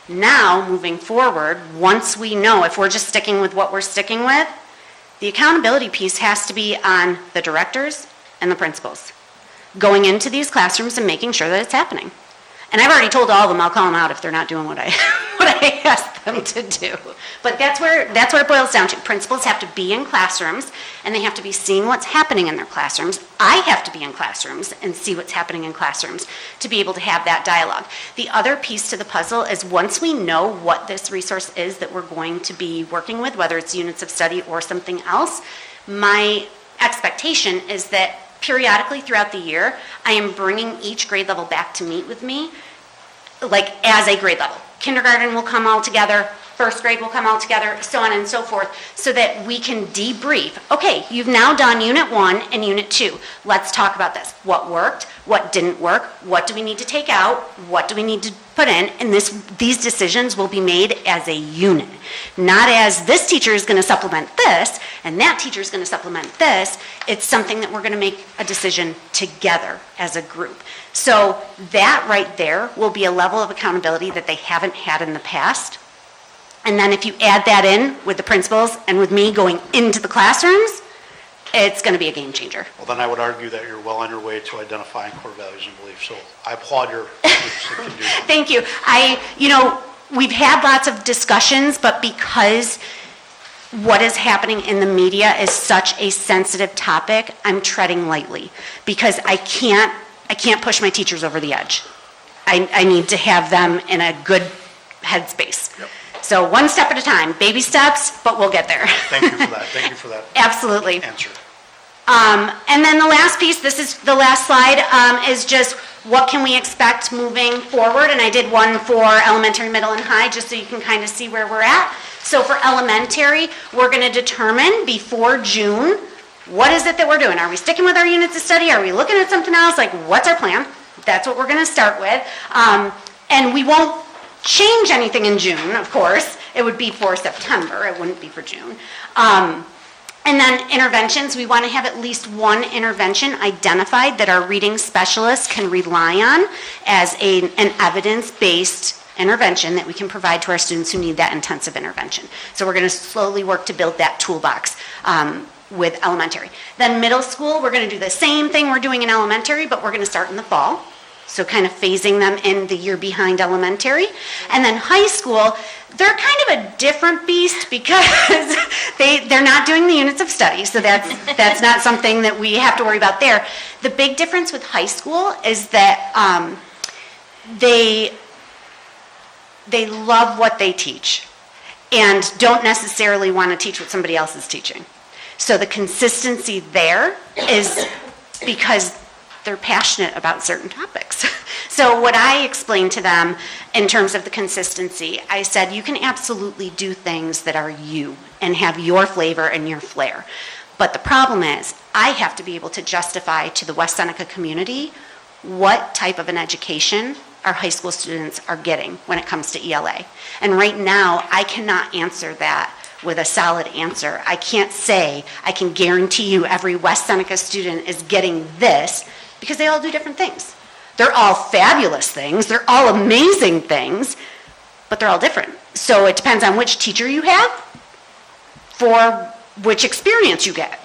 Now, moving forward, once we know, if we're just sticking with what we're sticking with, the accountability piece has to be on the directors and the principals. going into these classrooms and making sure that it's happening. And I've already told all of them, I'll call them out if they're not doing what I asked them to do. But that's what it boils down to. Principals have to be in classrooms, and they have to be seeing what's happening in their classrooms. I have to be in classrooms and see what's happening in classrooms to be able to have that dialogue. The other piece to the puzzle is once we know what this resource is that we're going to be working with, whether it's units of study or something else, my expectation is that periodically throughout the year, I am bringing each grade level back to meet with me, like as a grade level. Kindergarten will come all together, first grade will come all together, so on and so forth, so that we can debrief. Okay, you've now done Unit 1 and Unit 2. Let's talk about this. What worked? What didn't work? What do we need to take out? What do we need to put in? And these decisions will be made as a unit, not as this teacher is going to supplement this and that teacher is going to supplement this. It's something that we're going to make a decision together as a group. So that right there will be a level of accountability that they haven't had in the past. And then if you add that in with the principals and with me going into the classrooms, it's going to be a game changer. Well, then I would argue that you're well on your way to identifying core values and beliefs. So I applaud your efforts to do that. Thank you. We've had lots of discussions, but because what is happening in the media is such a sensitive topic, I'm treading lightly because I can't push my teachers over the edge. I need to have them in a good headspace. Yep. So one step at a time, baby steps, but we'll get there. Thank you for that. Thank you for that Absolutely. answer. And then the last piece, this is the last slide, is just what can we expect moving forward? And I did one for elementary, middle, and high, just so you can kind of see where we're at. So for elementary, we're going to determine before June, what is it that we're doing? Are we sticking with our units of study? Are we looking at something else? Like, what's our plan? That's what we're going to start with. And we won't change anything in June, of course. It would be for September. It wouldn't be for June. And then interventions, we want to have at least one intervention identified that our reading specialists can rely on as an evidence-based intervention that we can provide to our students who need that intensive intervention. So we're going to slowly work to build that toolbox with elementary. Then middle school, we're going to do the same thing we're doing in elementary, but we're going to start in the fall. So kind of phasing them in the year behind elementary. And then high school, they're kind of a different beast because they're not doing the units of study. So that's not something that we have to worry about there. The big difference with high school is that they love what they teach and don't necessarily want to teach what somebody else is teaching. So the consistency there is because they're passionate about certain topics. So what I explained to them in terms of the consistency, I said, you can absolutely do things that are you and have your flavor and your flair. But the problem is, I have to be able to justify to the West Seneca community what type of an education our high school students are getting when it comes to ELA. And right now, I cannot answer that with a solid answer. I can't say, I can guarantee you every West Seneca student is getting this, because they all do different things. They're all fabulous things, they're all amazing things, but they're all different. So it depends on which teacher you have for which experience you get.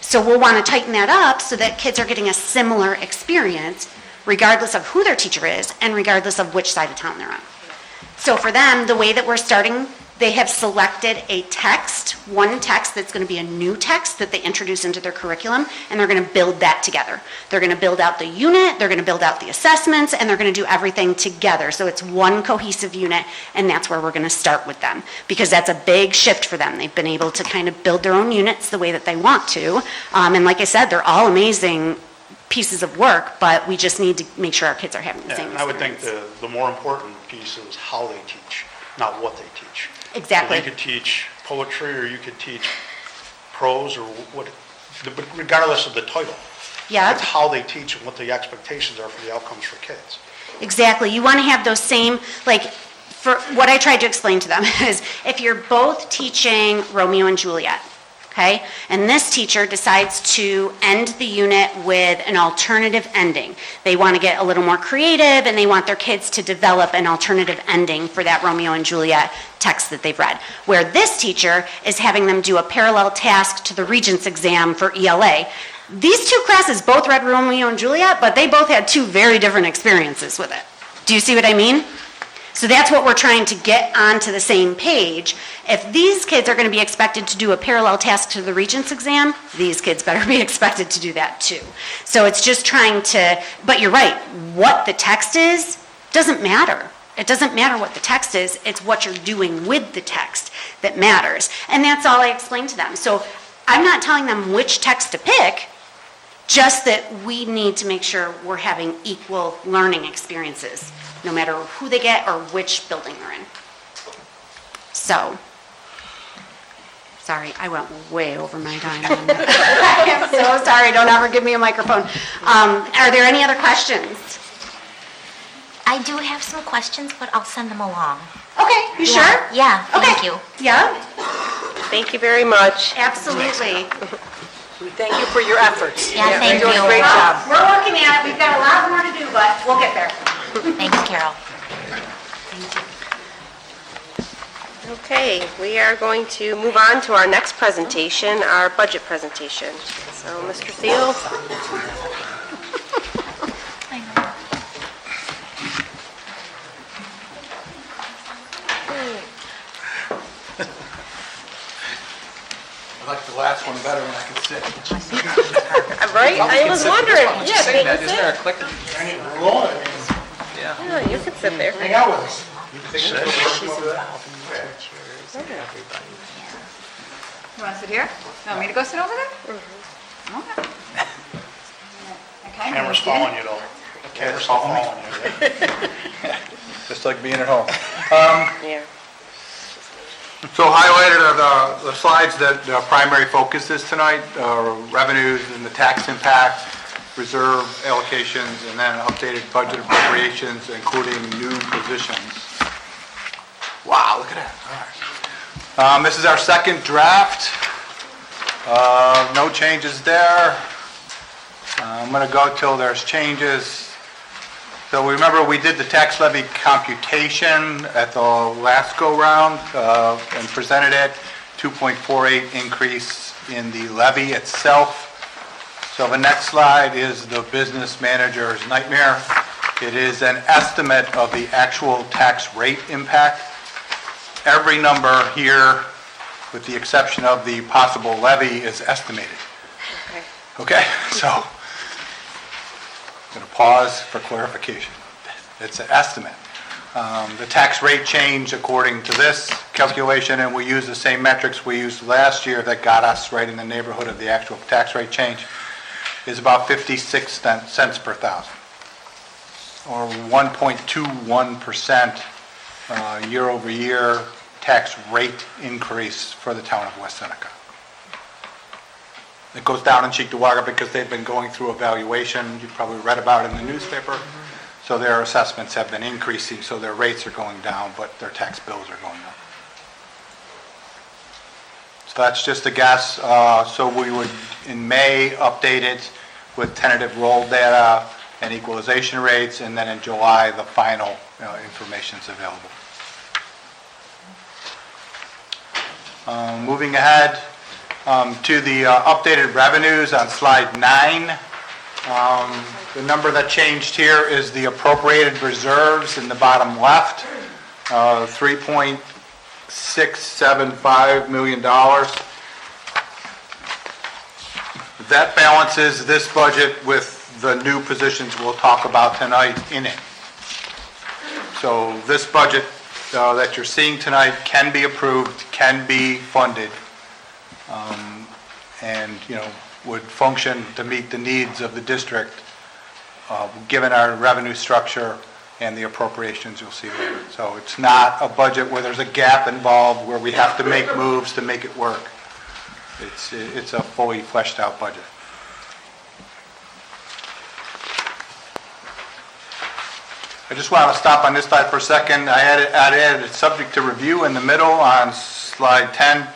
So we'll want to tighten that up so that kids are getting a similar experience regardless of who their teacher is and regardless of which side of town they're on. So for them, the way that we're starting, they have selected a text, one text that's going to be a new text that they introduce into their curriculum, and they're going to build that together. They're going to build out the unit, they're going to build out the assessments, and they're going to do everything together. So it's one cohesive unit, and that's where we're going to start with them, because that's a big shift for them. They've been able to kind of build their own units the way that they want to. And like I said, they're all amazing pieces of work, but we just need to make sure our kids are having the same And I would think experience. the more important piece is how they teach, not what they teach. Exactly. So you could teach poetry or you could teach prose or what, but regardless of the title. Yeah. It's how they teach and what the expectations are for the outcomes for kids. Exactly. You want to have those same, like, for what I tried to explain to them is if you're both teaching Romeo and Juliet, okay, and this teacher decides to end the unit with an alternative ending. They want to get a little more creative and they want their kids to develop an alternative ending for that Romeo and Juliet text that they've read. Where this teacher is having them do a parallel task to the Regents exam for ELA. These two classes both read Romeo and Juliet, but they both had two very different experiences with it. Do you see what I mean? So that's what we're trying to get onto the same page. If these kids are going to be expected to do a parallel task to the Regents exam, these kids better be expected to do that too. So it's just trying to, but you're right, what the text is doesn't matter. It doesn't matter what the text is, it's what you're doing with the text that matters. And that's all I explained to them. So I'm not telling them which text to pick, just that we need to make sure we're having equal learning experiences, no matter who they get or which building they're in. So, sorry, I went way over my time. I am so sorry, don't ever give me a microphone. Are there any other questions? I do have some questions, but I'll send them along. Okay, you sure? Yeah, thank Okay. you. Yeah, Thank you very much. absolutely. We thank you for your efforts. Yeah, thank You're doing you. a great job. We're working at it, we've got a lot more to do, but we'll get there. Thanks, Carol. Okay, we are going to move on to our next presentation, our budget presentation. So, Mr. Thiel? I know. I like the last one better when I could sit. Right? I was wondering. Yeah, Saying can that, you isn't there sit? a click? Yeah, you can sit there. Hang out with us. You want to sit here? You want me to go sit over there? Okay. Okay. Camera's following you though. Camera's following you. Just like being at home. Yeah. So highlighted are the slides that the primary focus is tonight, revenues and the tax impact, reserve allocations, and then updated budget appropriations, including new positions. Wow, look at that. All right. This is our second draft. No changes there. I'm going to go till there's changes. So remember, we did the tax levy computation at the last go-round and presented it, 2.48 increase in the levy itself. So the next slide is the business manager's nightmare. It is an estimate of the actual tax rate impact. Every number here, with the exception of the possible levy, is estimated. Okay, so I'm going to pause for clarification. It's an estimate. The tax rate change according to this calculation, and we use the same metrics we used last year that got us right in the neighborhood of the actual tax rate change, is about 56 cents per thousand, or 1.21% year over year tax rate increase for the town of West Seneca. It goes down in Cheektowaga because they've been going through evaluation. You probably read about it in the newspaper. So their assessments have been increasing, so their rates are going down, but their tax bills are going up. So that's just a guess. So we would, in May, update it with tentative roll data and equalization rates, and then in July, the final information is available. Moving ahead to the updated revenues on slide 9. The number that changed here is the appropriated reserves in the bottom left, $3.675 million. That balances this budget with the new positions we'll talk about tonight in it. So this budget that you're seeing tonight can be approved, can be funded, and, would function to meet the needs of the district, given our revenue structure and the appropriations you'll see later. So it's not a budget where there's a gap involved where we have to make moves to make it work. It's a fully fleshed out budget. I just want to stop on this slide for a second. I added a subject to review in the middle on slide 10.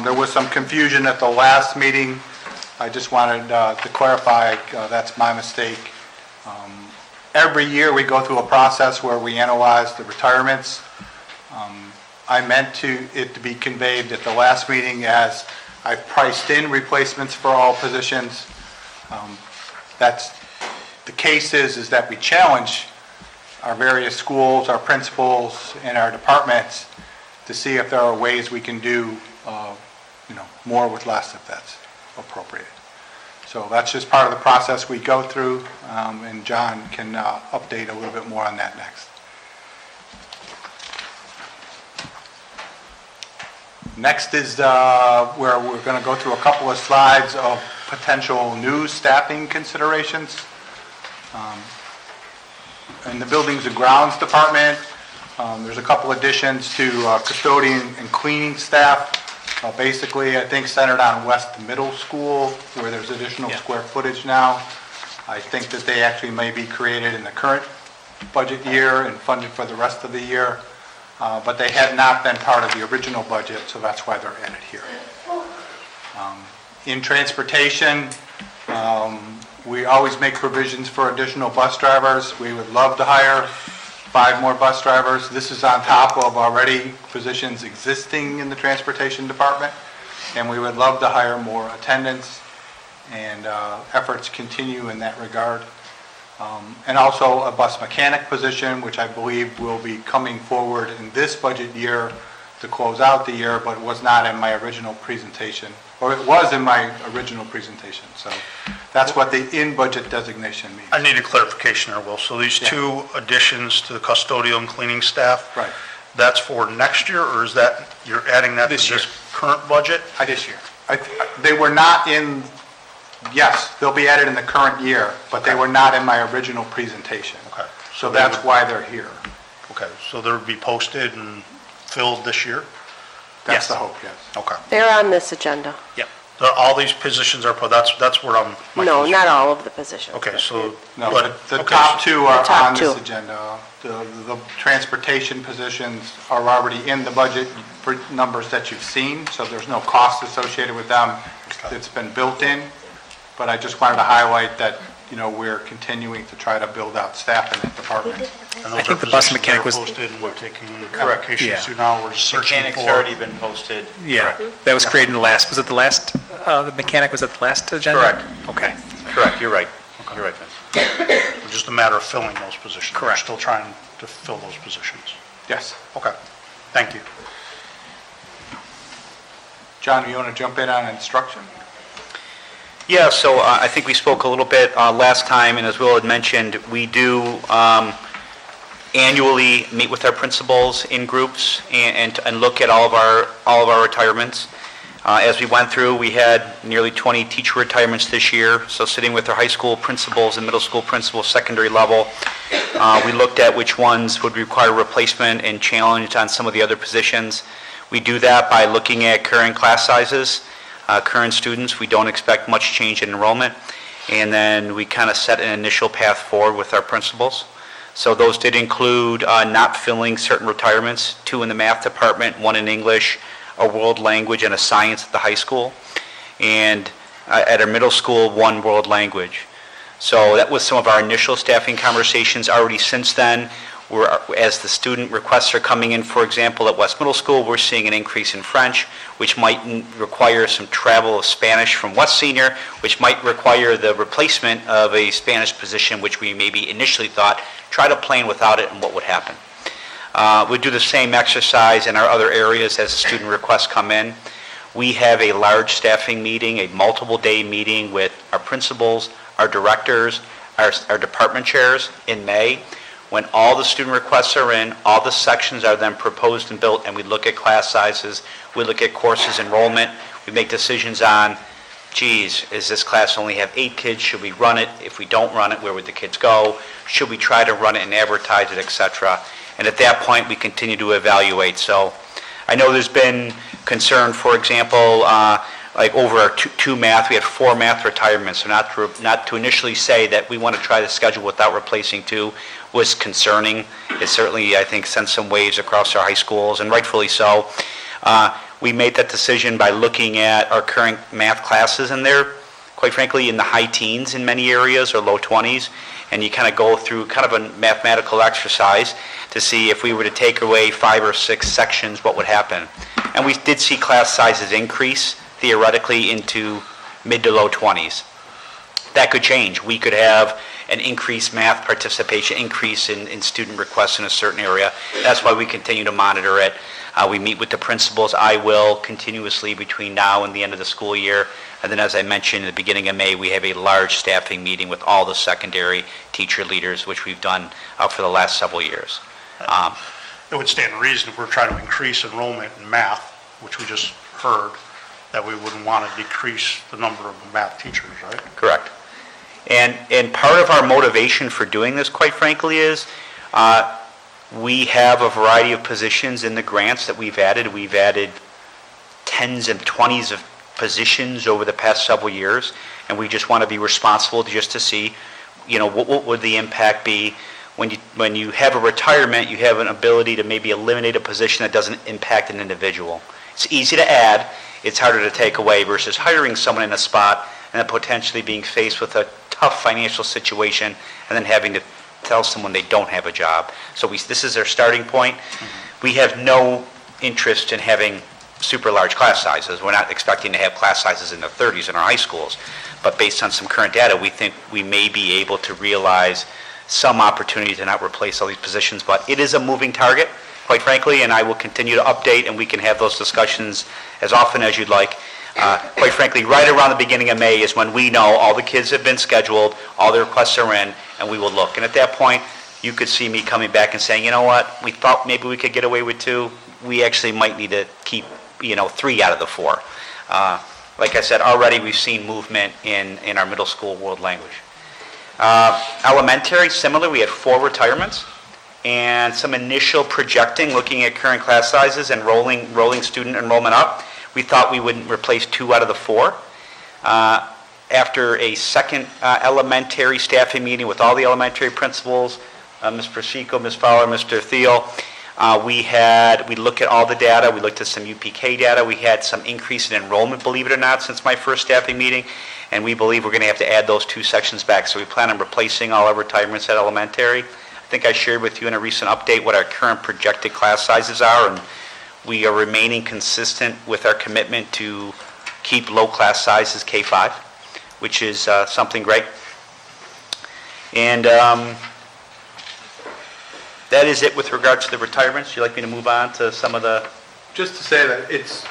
There was some confusion at the last meeting. I just wanted to clarify that's my mistake. Every year we go through a process where we analyze the retirements. I meant it to be conveyed at the last meeting as I've priced in replacements for all positions. That's, the case is that we challenge our various schools, our principals, and our departments to see if there are ways we can do, more with less if that's appropriate. So that's just part of the process we go through, and John can update a little bit more on that next. Next is where we're going to go through a couple of slides of potential new staffing considerations. In the Buildings and Grounds Department, there's a couple additions to custodian and cleaning staff. Basically, I think centered on West Middle School, where there's additional square footage now. I think that they actually may be created in the current budget year and funded for the rest of the year, but they had not been part of the original budget, so that's why they're added here. In transportation, we always make provisions for additional bus drivers. We would love to hire 5 more bus drivers. This is on top of already positions existing in the transportation department, and we would love to hire more attendants, and efforts continue in that regard. And also a bus mechanic position, which I believe will be coming forward in this budget year to close out the year, but was not in my original presentation, or it was in my original presentation. So that's what the in-budget designation means. I need a clarification there, Will. So these 2 additions to the custodial and cleaning staff? Right. That's for next year, or is that, you're adding that to this current budget? This year. They were not in, yes, they'll be added in the current year, but they were not in my original presentation. Okay. So that's why they're here. Okay, so they would be posted and filled this year? That's the hope, yes. Okay. They're on this agenda. All these positions are, that's where I'm... No, not all of the positions. Okay, so... No, but the top 2 are The top on this 2. agenda. The transportation positions are already in the budget for numbers that you've seen, so there's no cost associated with them. It's been built in, but I just wanted to highlight that, we're continuing to try to build out staff in that department. I think the bus mechanic was- posted, and we're taking applications to now, we're searching for... Mechanic's already been posted. Yeah, that was created in the last, was it the last, the mechanic was at the last agenda? Correct. Okay. Correct, you're right. You're right, Vince. It's just a matter of filling those positions. Correct. We're still trying to fill those positions. Yes. Okay, thank you. John, you want to jump in on instruction? Yeah, so I think we spoke a little bit last time, and as Will had mentioned, we do annually meet with our principals in groups and look at all of our retirements. As we went through, we had nearly 20 teacher retirements this year, so sitting with our high school principals and middle school principals, secondary level, we looked at which ones would require replacement and challenged on some of the other positions. We do that by looking at current class sizes, current students. We don't expect much change in enrollment, and then we kind of set an initial path forward with our principals. So those did include not filling certain retirements, 2 in the math department, 1 in English, a world language, and a science at the high school, and at our middle school, 1 world language. So that was some of our initial staffing conversations. Already since then, as the student requests are coming in, for example, at West Middle School, we're seeing an increase in French, which might require some travel of Spanish from West Senior, which might require the replacement of a Spanish position, which we maybe initially thought, try to plan without it and what would happen. We do the same exercise in our other areas as student requests come in. We have a large staffing meeting, a multiple-day meeting with our principals, our directors, our department chairs in May. When all the student requests are in, all the sections are then proposed and built, and we look at class sizes, we look at courses enrollment, we make decisions on, geez, is this class only have 8 kids, should we run it? If we don't run it, where would the kids go? Should we try to run it and advertise it, et cetera? And at that point, we continue to evaluate. So I know there's been concern, for example, like over our 2 math, we had 4 math retirements. So not to initially say that we want to try the schedule without replacing 2 was concerning. It certainly, I think, sent some waves across our high schools, and rightfully so. We made that decision by looking at our current math classes, and they're, quite frankly, in the high teens in many areas or low 20s. And you kind of go through kind of a mathematical exercise to see if we were to take away 5 or 6 sections, what would happen. And we did see class sizes increase theoretically into mid to low 20s. That could change. We could have an increased math participation, increase in student requests in a certain area. That's why we continue to monitor it. We meet with the principals. I will continuously between now and the end of the school year. And then, as I mentioned, at the beginning of May, we have a large staffing meeting with all the secondary teacher leaders, which we've done for the last several years. It would stand to reason if we're trying to increase enrollment in math, which we just heard, that we wouldn't want to decrease the number of math teachers, right? Correct. And part of our motivation for doing this, quite frankly, is we have a variety of positions in the grants that we've added. We've added tens and 20s of positions over the past several years, and we just want to be responsible just to see, what would the impact be when you have a retirement. You have an ability to maybe eliminate a position that doesn't impact an individual. It's easy to add, it's harder to take away versus hiring someone in a spot and then potentially being faced with a tough financial situation and then having to tell someone they don't have a job. So this is our starting point. We have no interest in having super large class sizes. We're not expecting to have class sizes in the 30s in our high schools. But based on some current data, we think we may be able to realize some opportunity to not replace all these positions. But it is a moving target, quite frankly, and I will continue to update, and we can have those discussions as often as you'd like. Quite frankly, right around the beginning of May is when we know all the kids have been scheduled, all the requests are in, and we will look. And at that point, you could see me coming back and saying, you know what, we thought maybe we could get away with 2. We actually might need to keep 3 out of the 4. Like I said, already we've seen movement in our middle school world language. Elementary, similar, we had 4 retirements and some initial projecting, looking at current class sizes and rolling student enrollment up. We thought we wouldn't replace 2 out of the 4. After a second elementary staffing meeting with all the elementary principals, Ms. Persico, Ms. Fowler, Mr. Thiel, we looked at all the data. We looked at some UPK data. We had some increase in enrollment, believe it or not, since my first staffing meeting, and we believe we're going to have to add those 2 sections back. So we plan on replacing all our retirements at elementary. I think I shared with you in a recent update what our current projected class sizes are, and we are remaining consistent with our commitment to keep low class sizes K-5, which is something great. And that is it with regard to the retirements. Would you like me to move on to some of the... Just to say that it's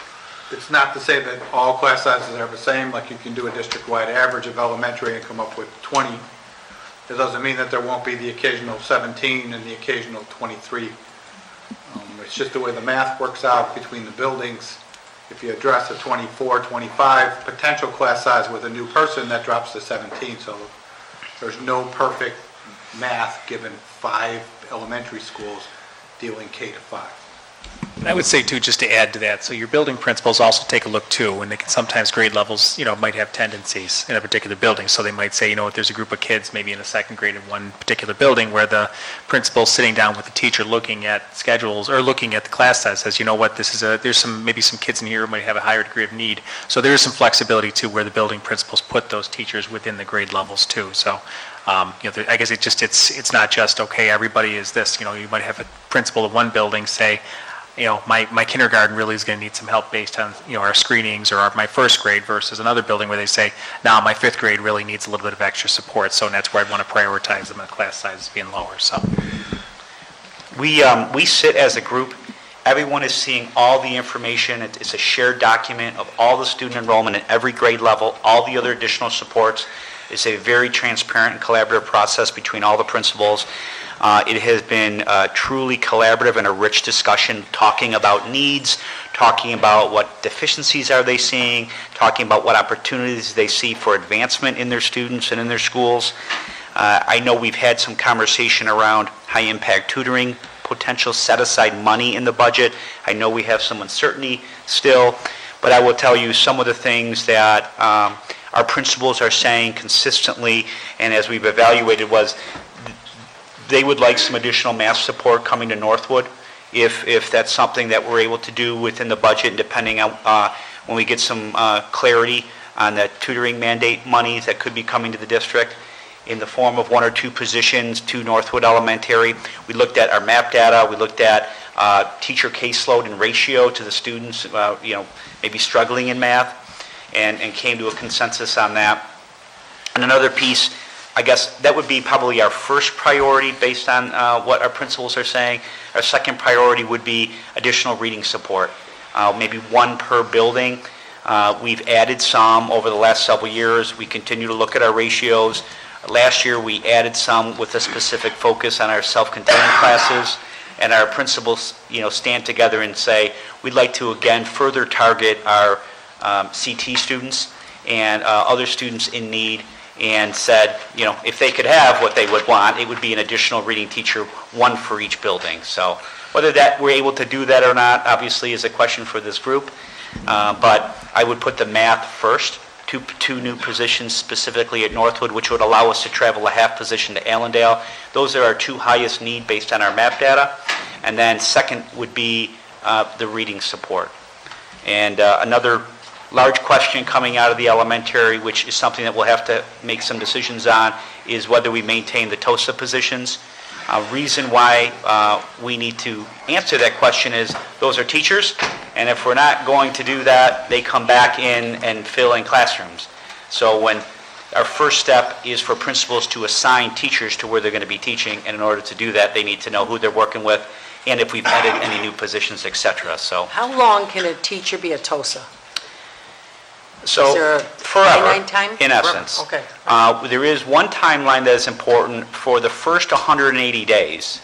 not to say that all class sizes are the same, like you can do a district-wide average of elementary and come up with 20. It doesn't mean that there won't be the occasional 17 and the occasional 23. It's just the way the math works out between the buildings. If you address a 24, 25 potential class size with a new person, that drops to 17. So there's no perfect math given 5 elementary schools dealing K to 5. And I would say, too, just to add to that, so your building principals also take a look, too, and they can sometimes grade levels, might have tendencies in a particular building. So they might say, if there's a group of kids maybe in a second grade in one particular building where the principal's sitting down with the teacher looking at schedules or looking at the class size, says, there's maybe some kids in here who might have a higher degree of need. So there is some flexibility, too, where the building principals put those teachers within the grade levels, too. So I guess it's not just, okay, everybody is this. You might have a principal of one building say, my kindergarten really is going to need some help based on, our screenings or my first grade versus another building where they say, now my 5th grade really needs a little bit of extra support. So that's where I'd want to prioritize them, the class sizes being lower. So We sit as a group. Everyone is seeing all the information. It's a shared document of all the student enrollment at every grade level, all the other additional supports. It's a very transparent and collaborative process between all the principals. It has been truly collaborative and a rich discussion, talking about needs, talking about what deficiencies are they seeing, talking about what opportunities they see for advancement in their students and in their schools. I know we've had some conversation around high-impact tutoring, potential set-aside money in the budget. I know we have some uncertainty still, but I will tell you some of the things that our principals are saying consistently, and as we've evaluated, was they would like some additional math support coming to Northwood if that's something that we're able to do within the budget, depending on when we get some clarity on the tutoring mandate monies that could be coming to the district in the form of 1 or 2 positions to Northwood Elementary. We looked at our MAP data. We looked at teacher caseload and ratio to the students, maybe struggling in math. and came to a consensus on that. And another piece, I guess that would be probably our first priority based on what our principals are saying. Our second priority would be additional reading support, maybe one per building. We've added some over the last several years. We continue to look at our ratios. Last year, we added some with a specific focus on our self-contained classes, and our principals, stand together and say, we'd like to again further target our CT students and other students in need, and said, if they could have what they would want, it would be an additional reading teacher, one for each building. So whether that we're able to do that or not, obviously, is a question for this group. But I would put the math first, two new positions specifically at Northwood, which would allow us to travel a half position to Allendale. Those are our two highest need based on our map data. And then second would be the reading support. And another large question coming out of the elementary, which is something that we'll have to make some decisions on, is whether we maintain the TOSA positions. Reason why we need to answer that question is those are teachers, and if we're not going to do that, they come back in and fill in classrooms. So when our first step is for principals to assign teachers to where they're going to be teaching, and in order to do that, they need to know who they're working with and if we've added any new positions, et cetera. So How long can a teacher be a TOSA? So Is there a forever, finite time? in essence. Okay. There is one timeline that is important. For the first 180 days,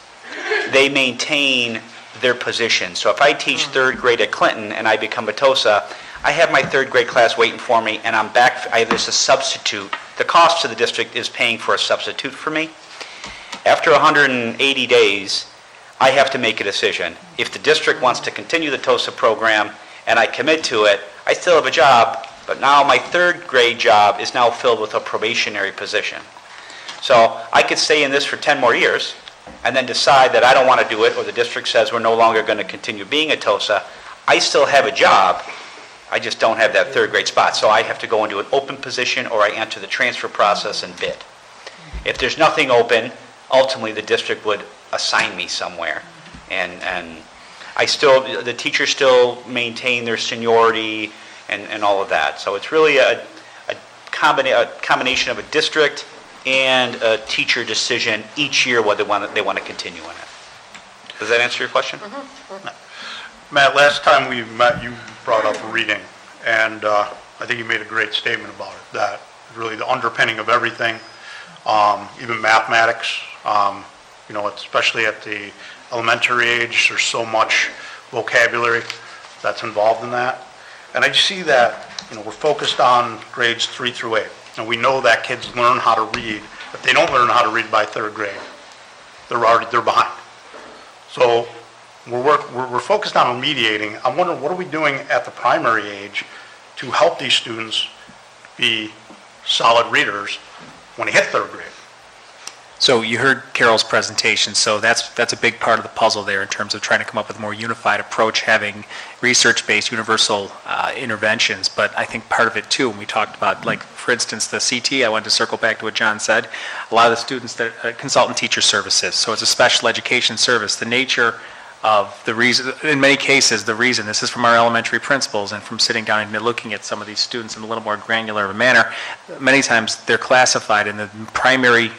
they maintain their position. So if I teach third grade at Clinton and I become a TOSA, I have my third grade class waiting for me, and I'm back. There's a substitute. The cost to the district is paying for a substitute for me. After 180 days, I have to make a decision. If the district wants to continue the TOSA program and I commit to it, I still have a job. But now my third grade job is now filled with a probationary position. So I could stay in this for 10 more years and then decide that I don't want to do it, or the district says we're no longer going to continue being a TOSA. I still have a job, I just don't have that third grade spot. So I have to go into an open position, or I enter the transfer process and bid. If there's nothing open, ultimately the district would assign me somewhere. And the teachers still maintain their seniority and all of that. So it's really a combination of a district and a teacher decision each year whether they want to continue in it. Does that answer your question? Matt, last time we met, you brought up reading, and I think you made a great statement about it, that really the underpinning of everything, even mathematics, especially at the elementary age, there's so much vocabulary that's involved in that. And I see that, we're focused on grades 3 through 8. And we know that kids learn how to read. If they don't learn how to read by third grade, they're behind. So we're focused on remediating. I'm wondering, what are we doing at the primary age to help these students be solid readers when they hit third grade? So you heard Carol's presentation, so that's a big part of the puzzle there in terms of trying to come up with a more unified approach, having research-based universal interventions. But I think part of it too, when we talked about, like, for instance, the CT, I wanted to circle back to what John said, a lot of the students that consultant teacher services, so it's a special education service. The nature of the reason, in many cases, the reason, this is from our elementary principals and from sitting down and looking at some of these students in a little more granular manner, many times they're classified, and the primary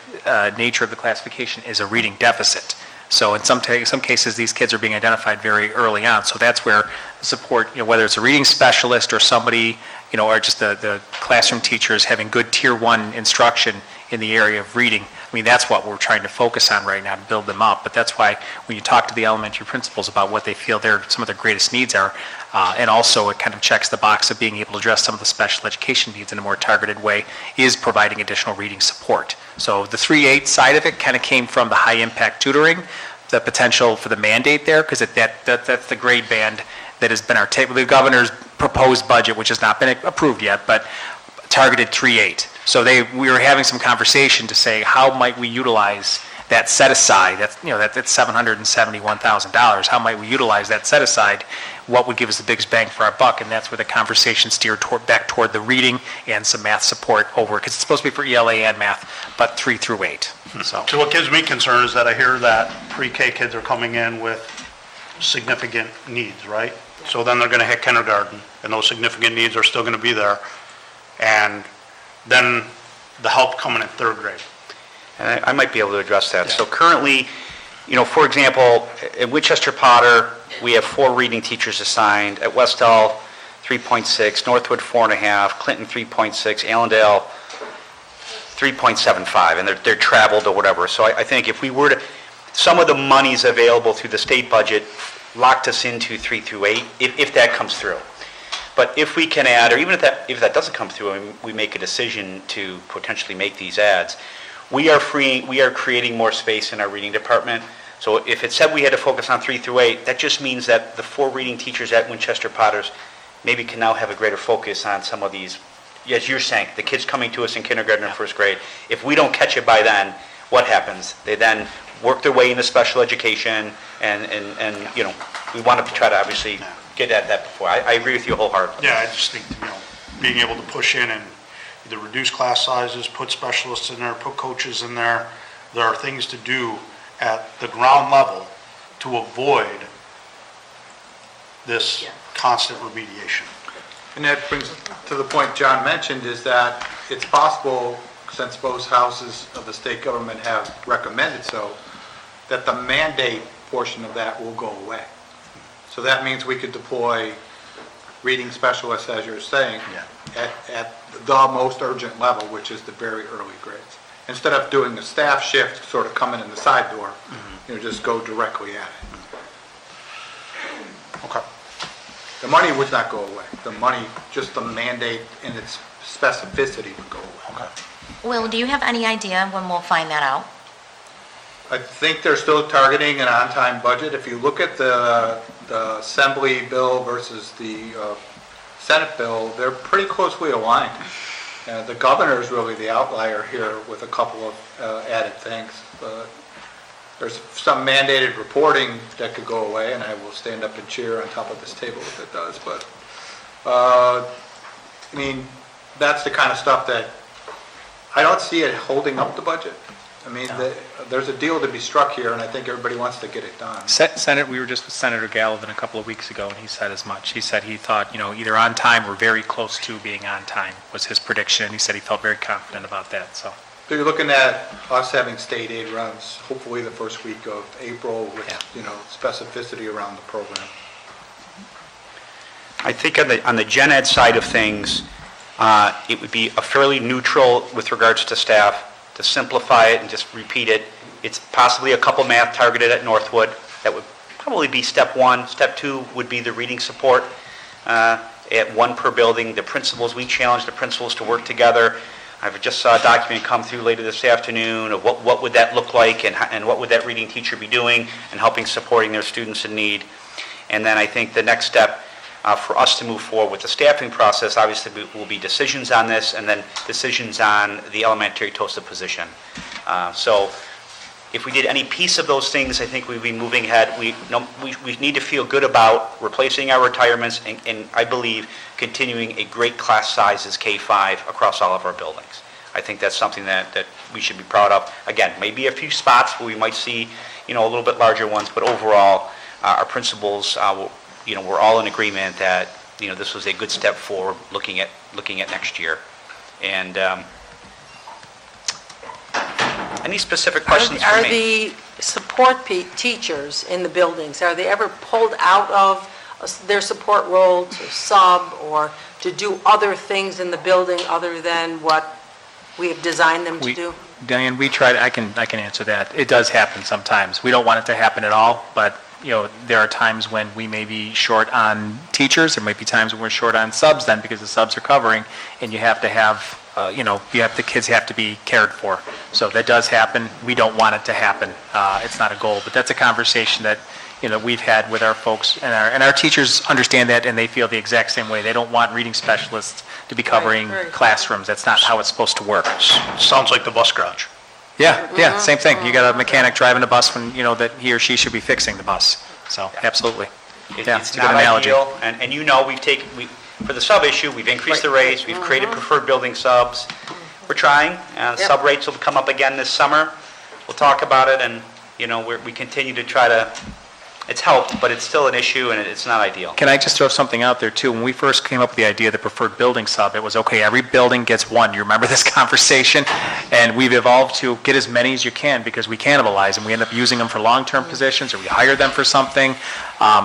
nature of the classification is a reading deficit. So in some cases, these kids are being identified very early on. So that's where support, whether it's a reading specialist or somebody, or just the classroom teachers having good tier 1 instruction in the area of reading. I mean, that's what we're trying to focus on right now to build them up. But that's why when you talk to the elementary principals about what they feel some of their greatest needs are, and also it kind of checks the box of being able to address some of the special education needs in a more targeted way, is providing additional reading support. So the 3-8 side of it kind of came from the high impact tutoring, the potential for the mandate there, because that's the grade band that has been the governor's proposed budget, which has not been approved yet, but targeted 3-8. So we were having some conversation to say, how might we utilize that set aside? That's $771,000. How might we utilize that set aside? What would give us the biggest bang for our buck? And that's where the conversation steered back toward the reading and some math support over, because it's supposed to be for ELA and math, but 3 through 8. So what gives me concern is that I hear that pre-K kids are coming in with significant needs, right? So then they're going to hit kindergarten, and those significant needs are still going to be there. And then the help coming in third grade. And I might be able to address that. So currently, for example, at Winchester Potter, we have 4 reading teachers assigned. At Westall, 3.6, Northwood 4.5, Clinton 3.6, Allendale 3.75, and they're traveled or whatever. So I think if we were to, some of the monies available through the state budget locked us into 3 through 8, if that comes through. But if we can add, or even if that doesn't come through and we make a decision to potentially make these adds, we are creating more space in our reading department. So if it said we had to focus on 3 through 8, that just means that the 4 reading teachers at Winchester Potters maybe can now have a greater focus on some of these, as you're saying, the kids coming to us in kindergarten and first grade. If we don't catch it by then, what happens? They then work their way into special education, and we want to try to obviously get at that before. I agree with you wholeheartedly. Yeah, I just think, being able to push in and either reduce class sizes, put specialists in there, put coaches in there. There are things to do at the ground level to avoid this constant remediation. And that brings to the point John mentioned, is that it's possible, since both houses of the state government have recommended so, that the mandate portion of that will go away. So that means we could deploy reading specialists, as you're saying, at the most urgent level, which is the very early grades. Instead of doing a staff shift, sort of coming in the side door, just go directly at it. Okay. The money would not go away. The money, just the mandate in its specificity would go away. Okay. Will, do you have any idea when we'll find that out? I think they're still targeting an on-time budget. If you look at the Assembly bill versus the Senate bill, they're pretty closely aligned. The governor is really the outlier here with a couple of added things. There's some mandated reporting that could go away, and I will stand up and cheer on top of this table if it does. But, that's the kind of stuff that I don't see it holding up the budget. There's a deal to be struck here, and I think everybody wants to get it done. Senate, we were just with Senator Gallivan a couple of weeks ago, and he said as much. He said he thought, either on time or very close to being on time was his prediction. He said he felt very confident about that, so. So you're looking at us having state aid runs, hopefully the first week of April with, specificity around the program. I think on the gen ed side of things, it would be a fairly neutral with regards to staff, to simplify it and just repeat it. It's possibly a couple math targeted at Northwood. That would probably be step 1. Step 2 would be the reading support at 1 per building. The principals, we challenge the principals to work together. I just saw a document come through later this afternoon of what would that look like and what would that reading teacher be doing and helping supporting their students in need. And then I think the next step for us to move forward with the staffing process, obviously, will be decisions on this and then decisions on the elementary TOSA position. So if we did any piece of those things, I think we'd be moving ahead. We need to feel good about replacing our retirements and I believe continuing a great class size as K-5 across all of our buildings. I think that's something that we should be proud of. Again, maybe a few spots where we might see, a little bit larger ones, but overall, our principals, we're all in agreement that, this was a good step forward looking at next year. And any specific questions for me? Are the support teachers in the buildings, are they ever pulled out of their support role to sub or to do other things in the building other than what we have designed them to do? Diane, we tried, I can answer that. It does happen sometimes. We don't want it to happen at all, but there are times when we may be short on teachers. There might be times when we're short on subs then because the subs are covering, and you have to have, the kids have to be cared for. So that does happen. We don't want it to happen. It's not a goal, but that's a conversation that, we've had with our folks, and our teachers understand that, and they feel the exact same way. They don't want reading specialists to be covering classrooms. That's not how it's supposed to work. Sounds like the bus garage. Yeah, same thing. You got a mechanic driving a bus when, that he or she should be fixing the bus. So, absolutely. It's a good not analogy. ideal, and for the sub issue, we've increased the rates, we've created preferred building subs. We're trying, sub rates will come up again this summer. We'll talk about it, and, we continue to try to it's helped, but it's still an issue and it's not ideal. Can I just throw something out there too? When we first came up with the idea of the preferred building sub, it was, okay, every building gets one. You remember this conversation? And we've evolved to get as many as you can because we cannibalize and we end up using them for long-term positions or we hire them for something.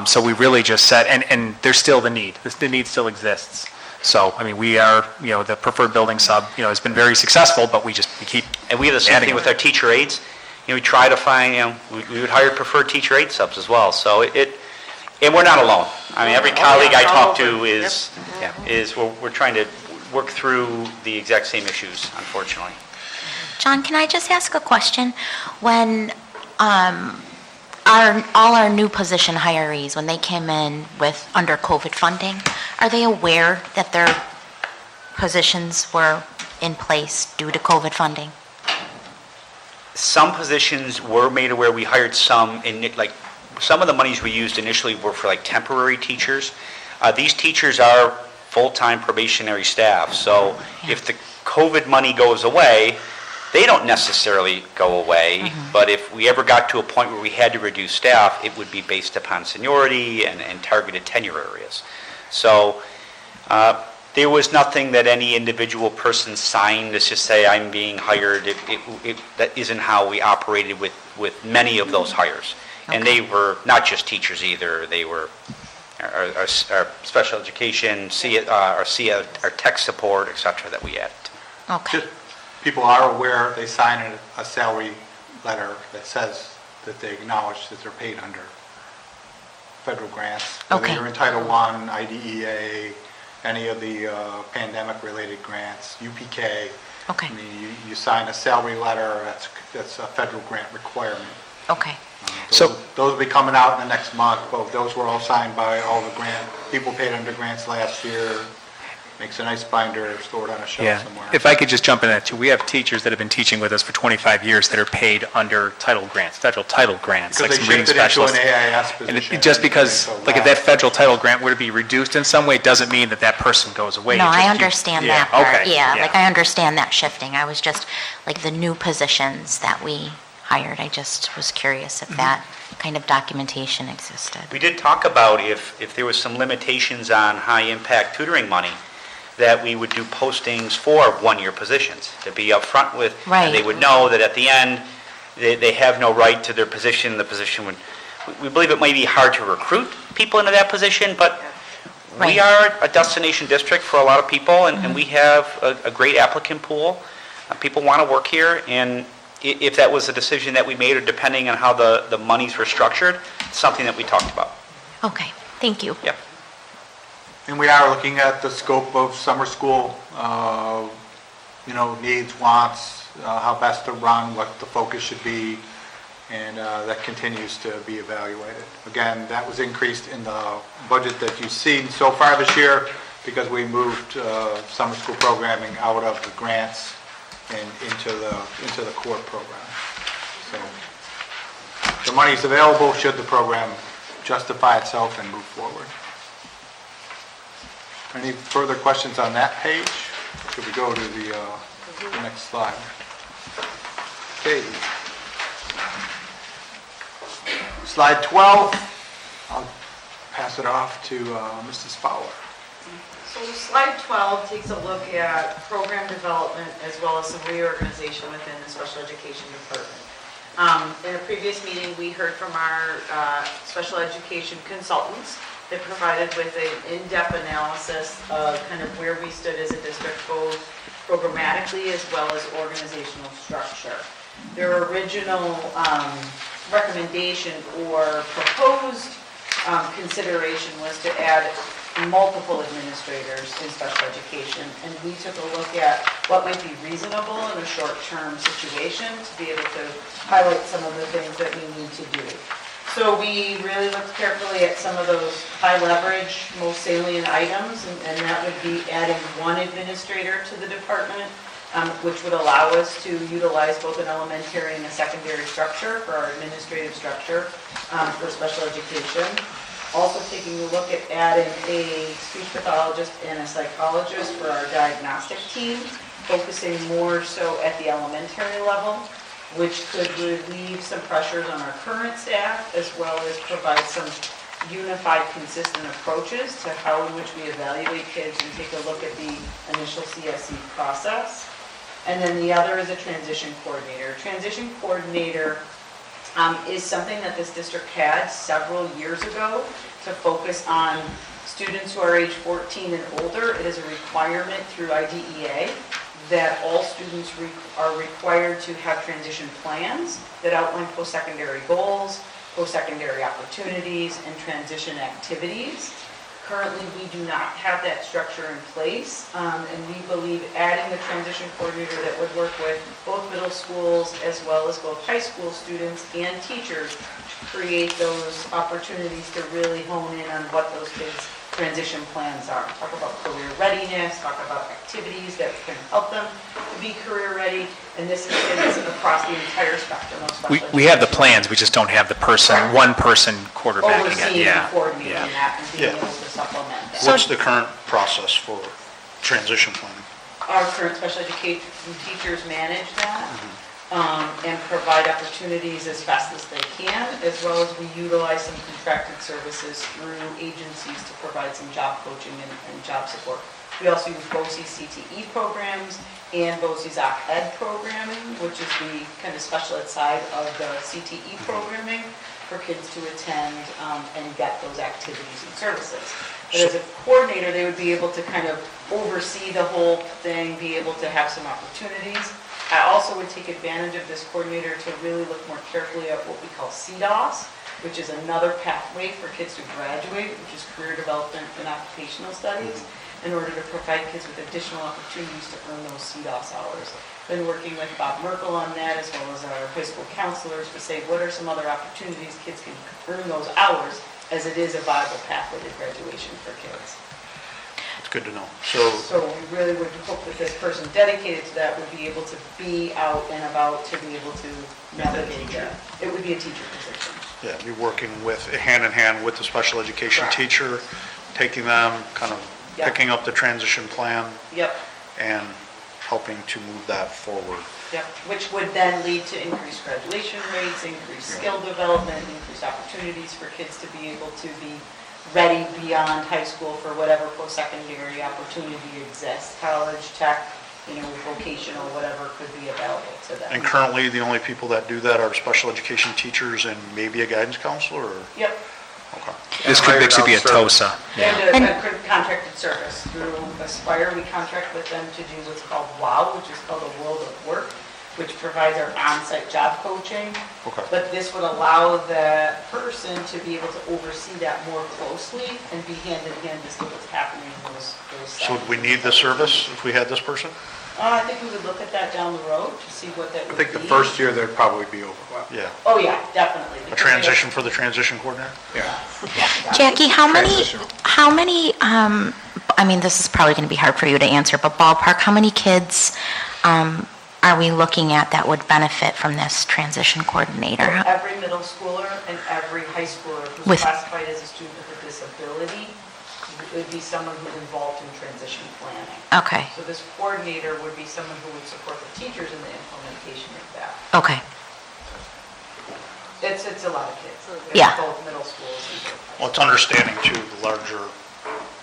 So we really just said, and there's still the need. The need still exists. So, I mean, we are, the preferred building sub, has been very successful, but we keep And we have the same adding thing with them. our teacher aides. We try to find, we would hire preferred teacher aide subs as well. So and we're not alone. I mean, every colleague I talk to we're trying to work through the exact same issues, unfortunately. John, can I just ask a question? When all our new position hirees, when they came in under COVID funding, are they aware that their positions were in place due to COVID funding? Some positions were made aware. We hired some, some of the monies we used initially were for temporary teachers. These teachers are full-time probationary staff, so if the COVID money goes away, they don't necessarily go away, but if we ever got to a point where we had to reduce staff, it would be based upon seniority and targeted tenure areas. So there was nothing that any individual person signed to just say, I'm being hired. That isn't how we operated with many of those hires. Okay. And they were not just teachers either. They were our special education, our tech support, et cetera, that we added. Okay. Just, people are aware, they sign a salary letter that says that they acknowledge that they're paid under federal grants. Whether Okay. you're in Title I, IDEA, any of the pandemic-related grants, UPK. Okay. I mean, you sign a salary letter, that's a federal grant requirement. Okay. So- Those will be coming out in the next month. Both those were all signed by all the people paid under grants last year. Makes a nice binder, stored on a shelf somewhere. If I could just jump in that too, we have teachers that have been teaching with us for 25 years that are paid under title grants, federal title grants, Because like they some reading shifted into an specialists. AIS And position. just because, so like, if that federal title grant were to be reduced in some way, it doesn't mean that person goes away. No, It just I keeps- understand yeah, that part. okay, Yeah, like I understand that shifting. I was just, like the new positions that we hired, I just was curious if that kind of documentation existed. We did talk about if there was some limitations on high-impact tutoring money, that we would do postings for one-year positions, to be upfront with. Right. And they would know that at the end, they have no right to their position. The position would, we believe it might be hard to recruit people into that position, but we Right. are a destination district for a lot of people, and we have a great applicant pool. People want to work here, and if that was a decision that we made, or depending on how the monies were structured, it's something that we talked about. Okay, thank you. Yep. And we are looking at the scope of summer school, needs, wants, how best to run, what the focus should be, and that continues to be evaluated. Again, that was increased in the budget that you've seen so far this year because we moved summer school programming out of the grants and into the core program. So the money's available should the program justify itself and move forward. Any further questions on that page? Should we go to the next slide? Okay. Slide 12, I'll pass it off to Mrs. Fowler. So slide 12 takes a look at program development as well as some reorganization within the special education department. In a previous meeting, we heard from our special education consultants that provided with an in-depth analysis of kind of where we stood as a district, both programmatically as well as organizational structure. Their original recommendation or proposed consideration was to add multiple administrators in special education, and we took a look at what might be reasonable in a short-term situation to be able to highlight some of the things that we need to do. So we really looked carefully at some of those high leverage, most salient items, and that would be adding one administrator to the department, which would allow us to utilize both an elementary and a secondary structure for our administrative structure for special education. Also taking a look at adding a speech pathologist and a psychologist for our diagnostic team, focusing more so at the elementary level. which could relieve some pressures on our current staff, as well as provide some unified, consistent approaches to how in which we evaluate kids and take a look at the initial CSE process. And then the other is a transition coordinator. Transition coordinator is something that this district had several years ago to focus on students who are age 14 and older. It is a requirement through IDEA that all students are required to have transition plans that outline post-secondary goals, post-secondary opportunities, and transition activities. Currently, we do not have that structure in place, and we believe adding the transition coordinator that would work with both middle schools as well as both high school students and teachers to create those opportunities to really hone in on what those kids' transition plans are. Talk about career readiness, talk about activities that can help them to be career ready, and this is kids across the entire spectrum of special We have the education. plans, we just don't have the person, one person quarterbacking it. Overseeing Yeah. and coordinating Yeah. that and being Yeah. able to supplement that. What's the current process for transition planning? Our current special education teachers manage that and provide opportunities as fast as they can, as well as we utilize some contracted services through agencies to provide some job coaching and job support. We also use BOCE's CTE programs and BOCE's OP-ED programming, which is the kind of special ed side of the CTE programming for kids to attend and get those activities and services. But as a coordinator, they would be able to kind of oversee the whole thing, be able to have some opportunities. I also would take advantage of this coordinator to really look more carefully at what we call CDOS, which is another pathway for kids to graduate, which is career development and occupational studies, in order to provide kids with additional opportunities to earn those CDOS hours. Been working with Bob Merkel on that, as well as our high school counselors, to say what are some other opportunities kids can earn those hours, as it is a viable pathway to graduation for kids. It's good to know. So we really would hope that this person dedicated to that would be able to be out and about to be able to navigate that. It would be a teacher position. Yeah, be working with, hand in hand with the special education Correct. teacher, taking them, kind of Yep. picking up the transition plan Yep, and helping to move that forward. yep, which would then lead to increased graduation rates, increased skill development, increased opportunities for kids to be able to be ready beyond high school for whatever post-secondary opportunity exists, college, tech, vocational, whatever could be available to them. And currently, the only people that do that are special education teachers and maybe a guidance counselor, or? Yep, Okay. This could basically be a TOSA. and a contracted service through Aspire. We contract with them to do what's called WOW, which is called a World of Work, which provides our on-site job coaching. Okay. But this would allow that person to be able to oversee that more closely and be hand in hand to see what's happening in those So would we need the service if we had this person? I think we would look at that down the road to see what that I would think the be. first year there'd probably be overlap. Yeah. Oh, yeah, definitely. A transition for the transition coordinator? Yeah. Jackie, how many, Transitional. I mean, this is probably going to be hard for you to answer, but ballpark, how many kids are we looking at that would benefit from this transition coordinator? Every middle schooler and every high schooler who's With- classified as a student with a disability would be someone who's involved in transition planning. Okay, So this coordinator would be someone who would support the teachers in the implementation of that. okay, It's a lot of kids. It's Yeah. both middle schools and both high Well, it's understanding too, the larger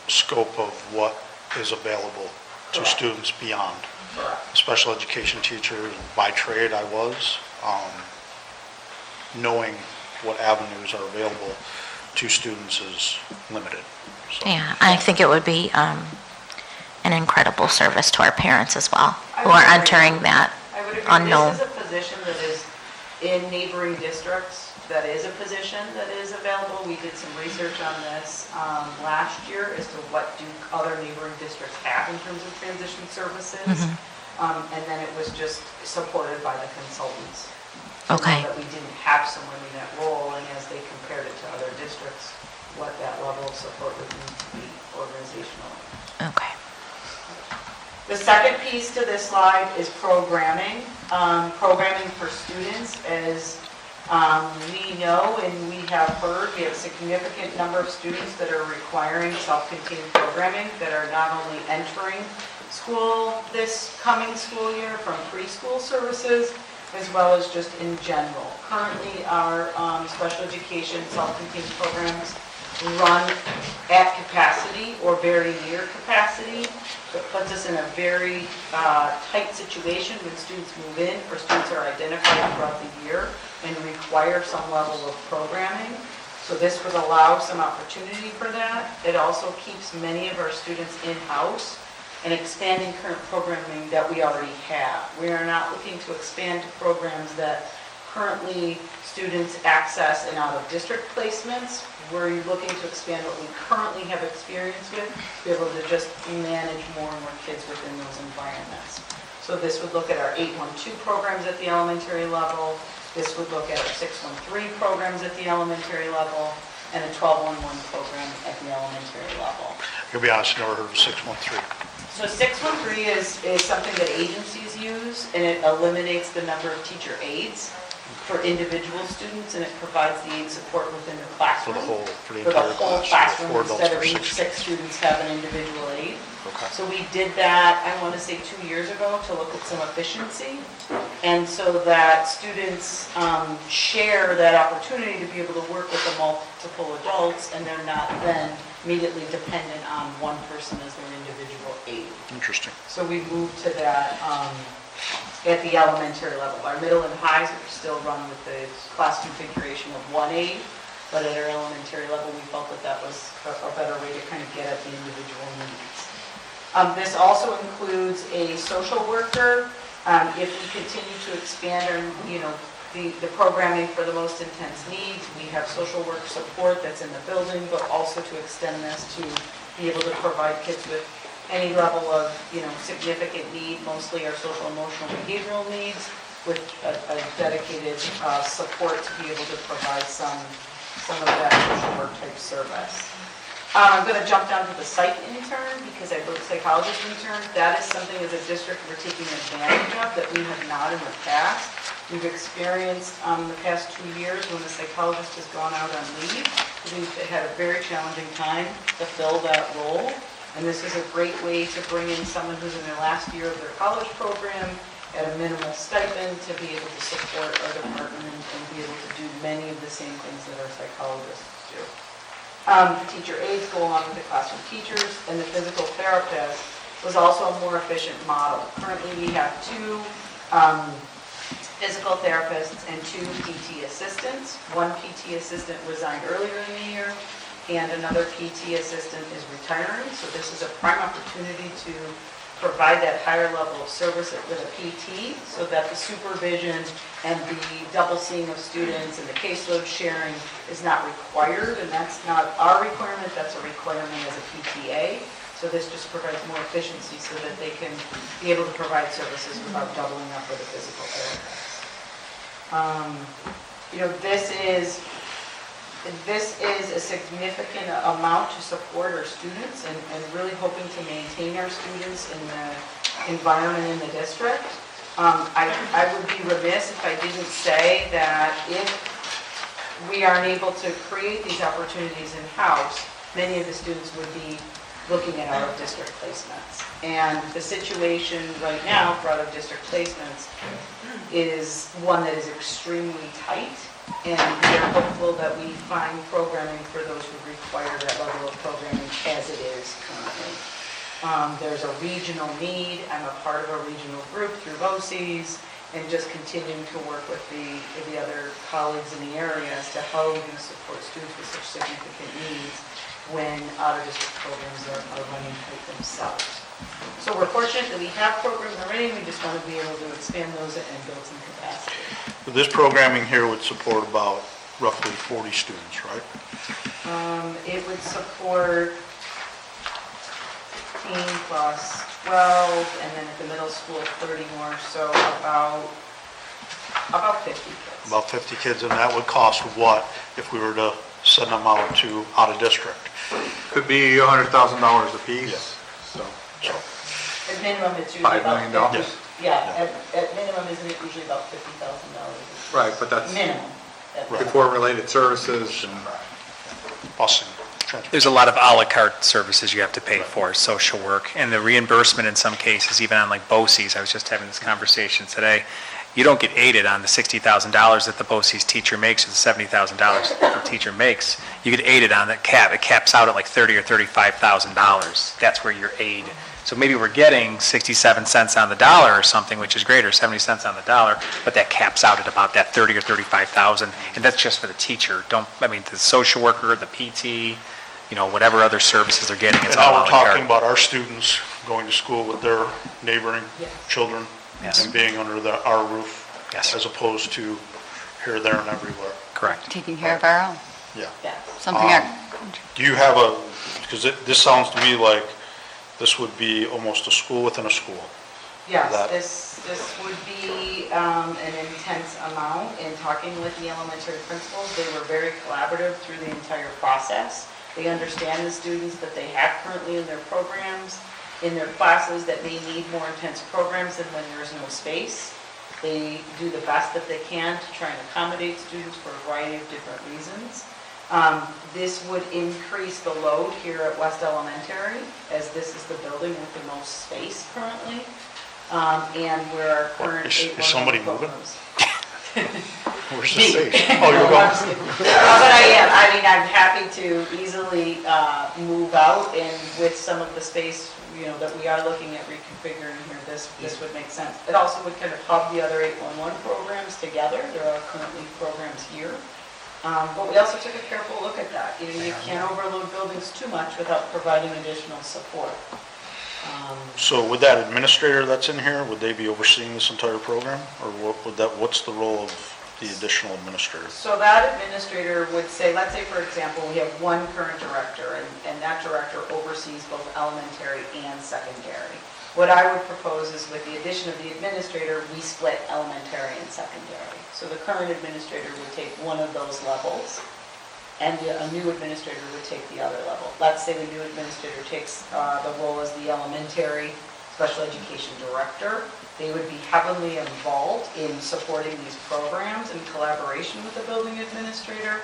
scope of what is available to Correct. students beyond. schools. Correct. Special education teacher, by trade I was, knowing what avenues are available to students is limited. So, yeah, I think it would be an incredible service to our parents as well, I who would are agree. entering that I would agree. unknown. This is a position that is in neighboring districts, that is a position that is available. We did some research on this last year as to what do other neighboring districts have in terms of transition services. Mm-hmm. And then it was just supported by the consultants. to know Okay. That we didn't have someone in that role, and as they compared it to other districts, what that level of support would need to be organizationally. Okay. The second piece to this slide is programming. Programming for students, as we know and we have heard, we have a significant number of students that are requiring self-contained programming that are not only entering school this coming school year from preschool services, as well as just in general. Currently, our special education self-contained programs run at capacity or very near capacity. So it puts us in a very tight situation when students move in or students are identified throughout the year and require some level of programming. So this would allow some opportunity for that. It also keeps many of our students in-house and expanding current programming that we already have. We are not looking to expand to programs that currently students access in out-of-district placements. We're looking to expand what we currently have experience with, to be able to just manage more and more kids within those environments. So this would look at our 812 programs at the elementary level. This would look at our 613 programs at the elementary level and a 1211 program at the elementary level. To be honest, I never heard of 613. So 613 is something that agencies use, and it eliminates the number of teacher aides for individual students, and it provides the aid support within the classroom. For the entire whole class, classroom, for 4 adults instead of or each 6 students have an individual aid. Okay. So we did that, I want to say 2 years ago, to look at some efficiency, and so that students share that opportunity to be able to work with the multiple adults, and they're not then immediately dependent on one person as their individual aid. Interesting. So we moved to that at the elementary level. Our middle and highs are still run with the class configuration of 1 aid, but at our elementary level, we felt that that was a better way to kind of get at the individual needs. This also includes a social worker. If we continue to expand our, the programming for the most intense needs, we have social work support that's in the building, but also to extend this to be able to provide kids with any level of, significant need, mostly our social, emotional, behavioral needs, with a dedicated support to be able to provide some of that social work type service. I'm going to jump down to the psych intern because I wrote psychologist intern. That is something as a district we're taking advantage of that we have not in the past. We've experienced the past 2 years when the psychologist has gone out on leave. We've had a very challenging time to fill that role. And this is a great way to bring in someone who's in their last year of their college program at a minimal stipend to be able to support our department and be able to do many of the same things that our psychologists do. Teacher aides go along with the classroom teachers, and the physical therapist was also a more efficient model. Currently, we have 2 physical therapists and 2 PT assistants. One PT assistant resigned earlier in the year, and another PT assistant is retiring. So this is a prime opportunity to provide that higher level of service with a PT so that the supervision and the double seeing of students and the caseload sharing is not required, and that's not our requirement, that's a requirement as a PTA. So this just provides more efficiency so that they can be able to provide services without doubling up with a physical therapist. This is a significant amount to support our students and really hoping to maintain our students in the environment in the district. I would be remiss if I didn't say that if we aren't able to create these opportunities in-house, many of the students would be looking at out-of-district placements. And the situation right now for out-of-district placements is one that is extremely tight. And we are hopeful that we find programming for those who require that level of programming as it is currently. There's a regional need. I'm a part of a regional group through BOCES and just continuing to work with the other colleagues in the area as to how we're going to support students with such significant needs when out-of-district programs are running tight themselves. So we're fortunate that we have programs already. We just want to be able to expand those and build some capacity. This programming here would support about roughly 40 students, right? It would support 15 plus 12, and then at the middle school, 30 more, so about 50 kids. About 50 kids, and that would cost what if we were to send them out of district? Could be $100,000 apiece. Yes. So, At minimum, it's usually $5 about million. 50. Yeah, at minimum, isn't it usually about $50,000? Right, but that's Minimum. before related services and Busing. There's a lot of à la carte services you have to pay for, social work, and the reimbursement in some cases, even on like BOCES, I was just having this conversation today, you don't get aided on the $60,000 that the BOCES teacher makes or the $70,000 the teacher makes. You get aided on that cap. It caps out at like $30,000 or $35,000. That's where you're aid. So maybe we're getting 67 cents on the dollar or something, which is great, or 70 cents on the dollar, but that caps out at about that 30 or 35,000, and that's just for the teacher. The social worker, the PT, whatever other services they're getting, it's And all now a we're la carte. talking about our students going to school with their neighboring children Yes. and being under our roof. Yes. As opposed to here, there, and everywhere. Correct. Taking care of our own. Yeah. Something Do you have because this sounds to me like this would be almost a school within a school. Yes, That- this would be an intense amount. In talking with the elementary principals, they were very collaborative through the entire process. They understand the students that they have currently in their programs, in their classes that may need more intense programs and when there's no space. They do the best that they can to try and accommodate students for a variety of different reasons. This would increase the load here at West Elementary, as this is the building with the most space currently, and where our current Is somebody moving? programs. Where's the space? Oh, you're going. But I'm happy to easily move out, and with some of the space, that we are looking at reconfiguring here, this would make sense. It also would kind of hub the other 811 programs together. There are currently programs here. But we also took a careful look at that. You can't overload buildings too much without providing additional support. So with that administrator that's in here, would they be overseeing this entire program? Or what's the role of the additional administrator? So that administrator would say, let's say, for example, we have one current director, and that director oversees both elementary and secondary. What I would propose is with the addition of the administrator, we split elementary and secondary. So the current administrator would take one of those levels, and a new administrator would take the other level. Let's say the new administrator takes the role as the elementary special education director. They would be heavily involved in supporting these programs in collaboration with the building administrator.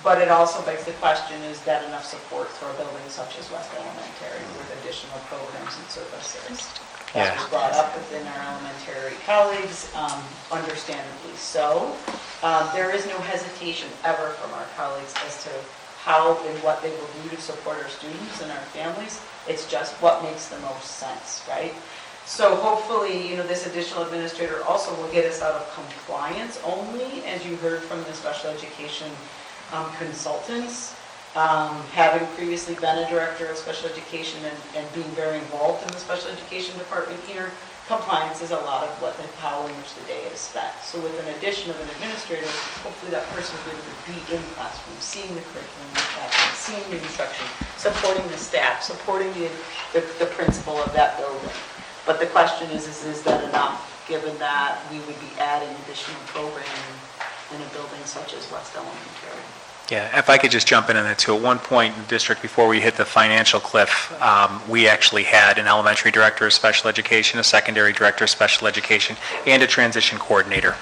But it also begs the question, is that enough support for a building such as West Elementary with additional programs and services? That was brought up within our elementary colleagues, understandably so. There is no hesitation ever from our colleagues as to how and what they will do to support our students and our families. It's just what makes the most sense, right? So hopefully, this additional administrator also will get us out of compliance only, as you heard from the special education consultants. Having previously been a director of special education and being very involved in the special education department here, compliance is a lot of how in which the day is spent. So with an addition of an administrator, hopefully that person will be able to be in classroom, seeing the curriculum, seeing the instruction, supporting the staff, supporting the principal of that building. But the question is that enough, given that we would be adding additional programming in a building such as West Elementary? Yeah, if I could just jump in on that too. At one point in the district, before we hit the financial cliff, we actually had an elementary director of special education, a secondary director of special education, and a transition coordinator.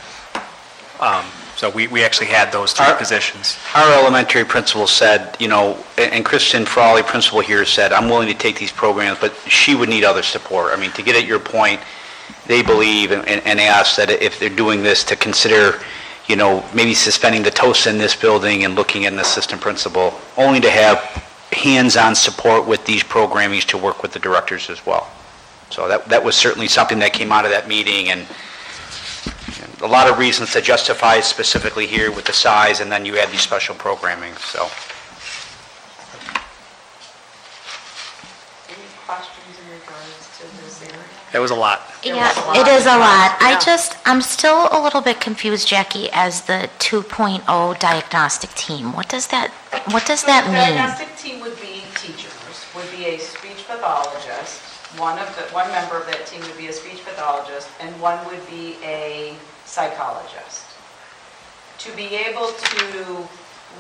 So we actually had those three positions. Our elementary principal said, and Kristen Frawley, principal here, said, I'm willing to take these programs, but she would need other support. I mean, to get at your point, they believe and ask that if they're doing this, to consider, maybe suspending the TOSA in this building and looking at an assistant principal, only to have hands-on support with these programmings to work with the directors as well. So that was certainly something that came out of that meeting, and a lot of reasons to justify specifically here with the size, and then you add these special programming, so. Any questions in regards to this area? That was a lot. Yeah, it is a lot. I'm still a little bit confused, Jackie, as the 2.0 diagnostic team. What does that The mean? diagnostic team would be teachers, would be a speech pathologist. One member of that team would be a speech pathologist, and one would be a psychologist. To be able to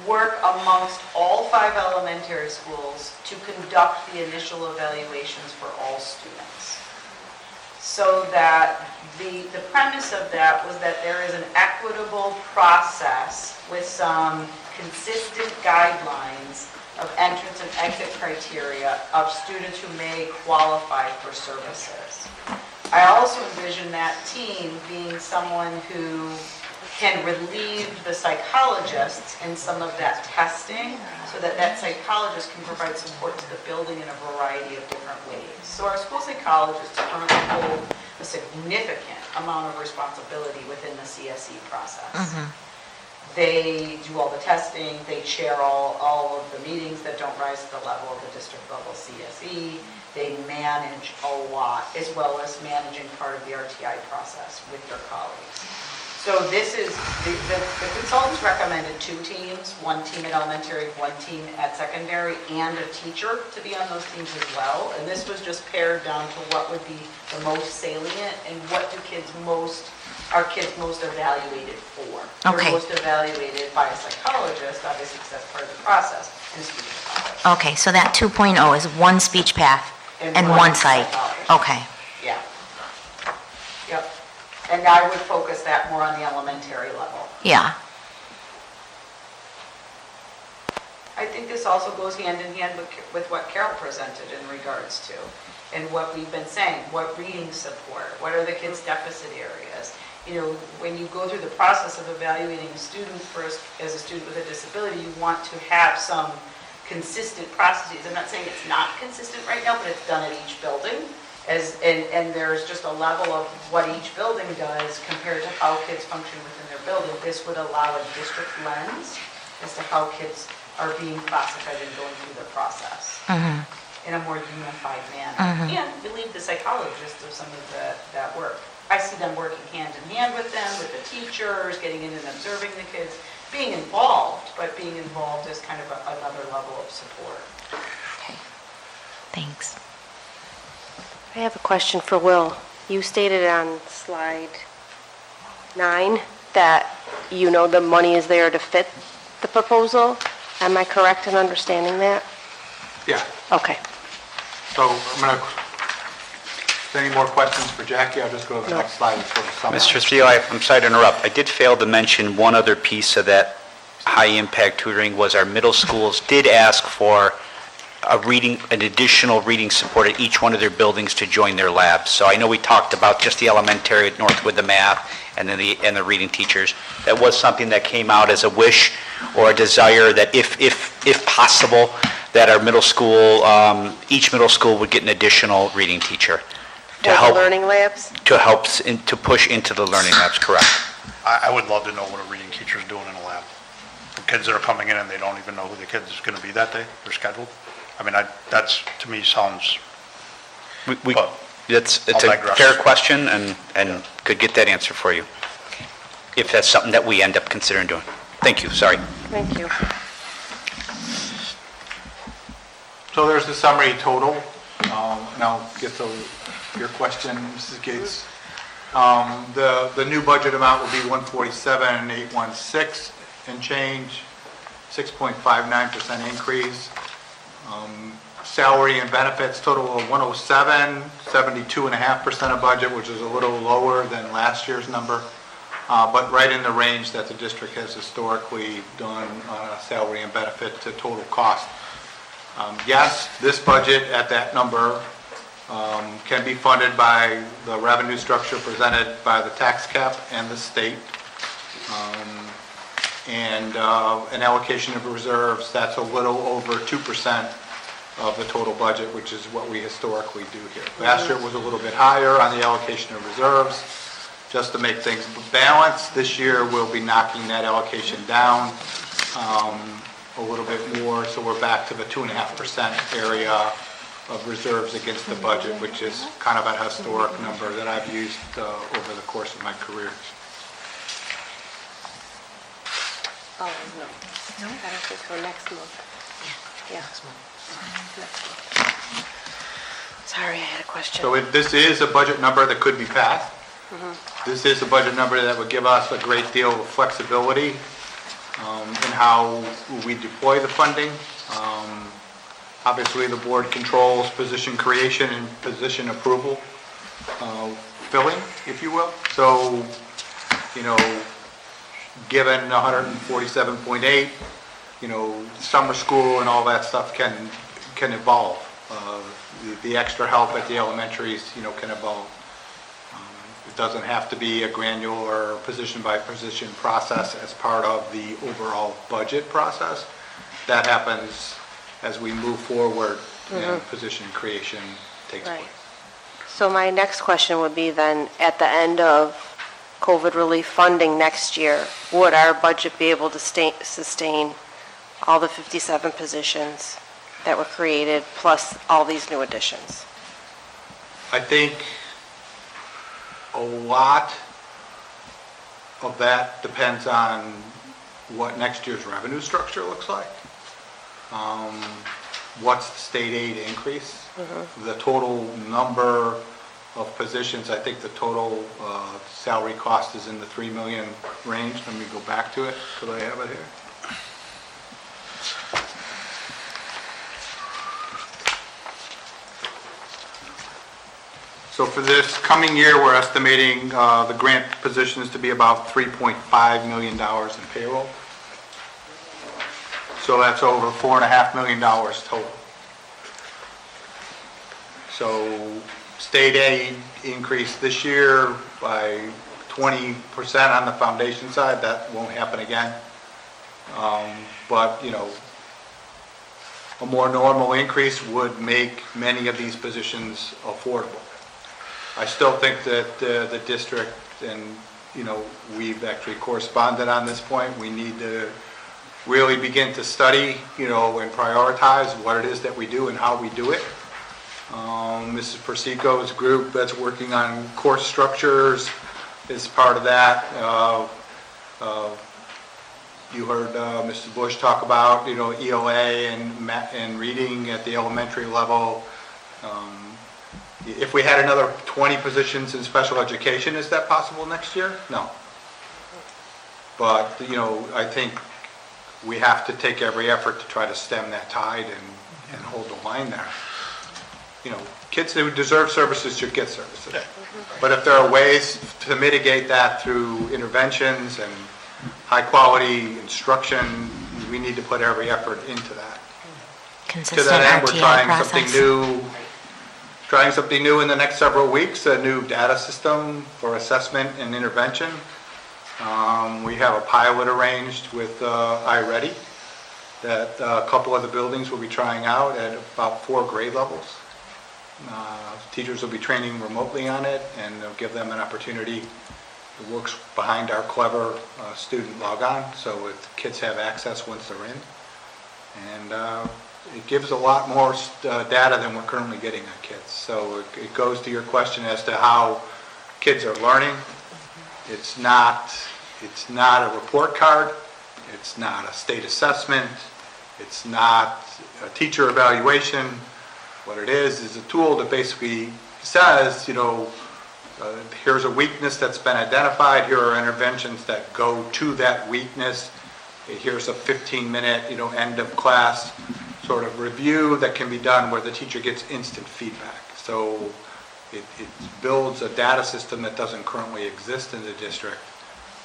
work amongst all 5 elementary schools to conduct the initial evaluations for all students. So that the premise of that was that there is an equitable process with some consistent guidelines of entrance and exit criteria of students who may qualify for services. I also envision that team being someone who can relieve the psychologists in some of that testing so that that psychologist can provide support to the building in a variety of different ways. So our school psychologists currently hold a significant amount of responsibility within the CSE process. They do all the testing, they chair all of the meetings that don't rise to the level of the district level CSE. They manage a lot, as well as managing part of the RTI process with their colleagues. So this is, the consultants recommended 2 teams, 1 team at elementary, 1 team at secondary, and a teacher to be on those teams as well. And this was just pared down to what would be the most salient and what do are kids most evaluated for. Okay. They're most evaluated by a psychologist, obviously, because that's part of the process, and a speech pathologist. Okay, so that 2.0 is 1 speech path and 1 psych. psychologist. Okay, Yeah. Yep. And I would focus that more on the elementary level. yeah. I think this also goes hand in hand with what Carol presented in regards to, and what we've been saying, what reading support, what are the kids' deficit areas? You know, when you go through the process of evaluating a student first, as a student with a disability, you want to have some consistent processes. I'm not saying it's not consistent right now, but it's done at each building. And there's just a level of what each building does compared to how kids function within their building. This would allow a district lens as to how kids are being classified and going through the process in a more unified manner. And relieve the psychologists of some of that work. I see them working hand in hand with them, with the teachers, getting in and observing the kids, being involved, but being involved as kind of another level of support. Okay, thanks. I have a question for Will. You stated on slide 9 that you know the money is there to fit the proposal. Am I correct in understanding that? Yeah. Okay. So I'm going to, if there are any more questions for Jackie, I'll just go to the next slide and sort of summarize. Mr. Theo, I'm sorry to interrupt. I did fail to mention one other piece of that high-impact tutoring was our middle schools did ask for an additional reading support at each one of their buildings to join their labs. So I know we talked about just the elementary at North with the math and then the reading teachers. That was something that came out as a wish or a desire that if possible, that our middle school, each middle school would get an additional reading teacher to For help. the learning labs? To push into the learning labs, correct. I would love to know what a reading teacher's doing in a lab. For kids that are coming in and they don't even know who the kid is going to be that day, they're scheduled. I mean, that's, to me, sounds, but It's I'll a digress. fair question and could get that answer for you, if that's something that we end up considering doing. Thank you, sorry. Thank you. So there's the summary total, and I'll get to your question, Mrs. Gates. The new budget amount will be 147,816 and change, 6.59% increase. Salary and benefits total of 107, 72.5% of budget, which is a little lower than last year's number, but right in the range that the district has historically done on a salary and benefit to total cost. Yes, this budget at that number can be funded by the revenue structure presented by the tax cap and the state. And an allocation of reserves, that's a little over 2% of the total budget, which is what we historically do here. Last year it was a little bit higher on the allocation of reserves. Just to make things balanced, this year we'll be knocking that allocation down a little bit more, so we're back to the 2.5% area of reserves against the budget, which is kind of a historic number that I've used over the course of my career. Oh, no. No? I don't think so. Next month. Yeah. Next month. Sorry, I had a question. So this is a budget number that could be passed. This is a budget number that would give us a great deal of flexibility in how we deploy the funding. Obviously, the board controls position creation and position approval, filling, if you will. So, given 147.8, summer school and all that stuff can evolve. The extra help at the elementaries, can evolve. It doesn't have to be a granular position-by-position process as part of the overall budget process. That happens as we move forward and position creation takes Right. place. So my next question would be then, at the end of COVID relief funding next year, would our budget be able to sustain all the 57 positions that were created, plus all these new additions? I think a lot of that depends on what next year's revenue structure looks like. What's the state aid increase? The total number of positions, I think the total salary cost is in the 3 million range. Let me go back to it, because I have it here. So for this coming year, we're estimating the grant positions to be about $3.5 million in payroll. So that's over $4.5 million total. So state aid increased this year by 20% on the foundation side. That won't happen again. But, you know, a more normal increase would make many of these positions affordable. I still think that the district, and, you know, we've actually corresponded on this point, we need to really begin to study, you know, and prioritize what it is that we do and how we do it. Mrs. Persico's group that's working on course structures is part of that. You heard Mrs. Bush talk about, you know, ELA and reading at the elementary level. If we had another 20 positions in special education, is that possible next year? No. But, you know, I think we have to take every effort to try to stem that tide and hold the line there. You know, kids who deserve services should get services. But if there are ways to mitigate that through interventions and high-quality instruction, we need to put every effort into that. Consistent To that end, we're RTI trying something new in the next several weeks, a new data system for assessment and intervention. We have a pilot arranged with iReady that a couple of the buildings will be trying out at about 4 grade levels. Teachers will be training remotely on it, and they'll give them an opportunity. It works behind our clever student logon, so kids have access once they're in. And it gives a lot more data than we're currently getting on kids. So it goes to your question as to how kids are learning. It's not a report card. It's not a state assessment. It's not a teacher evaluation. What it is a tool that basically says, you know, here's a weakness that's been identified. Here are interventions that go to that weakness. Here's a 15-minute, you know, end of class sort of review that can be done where the teacher gets instant feedback. So it builds a data system that doesn't currently exist in the district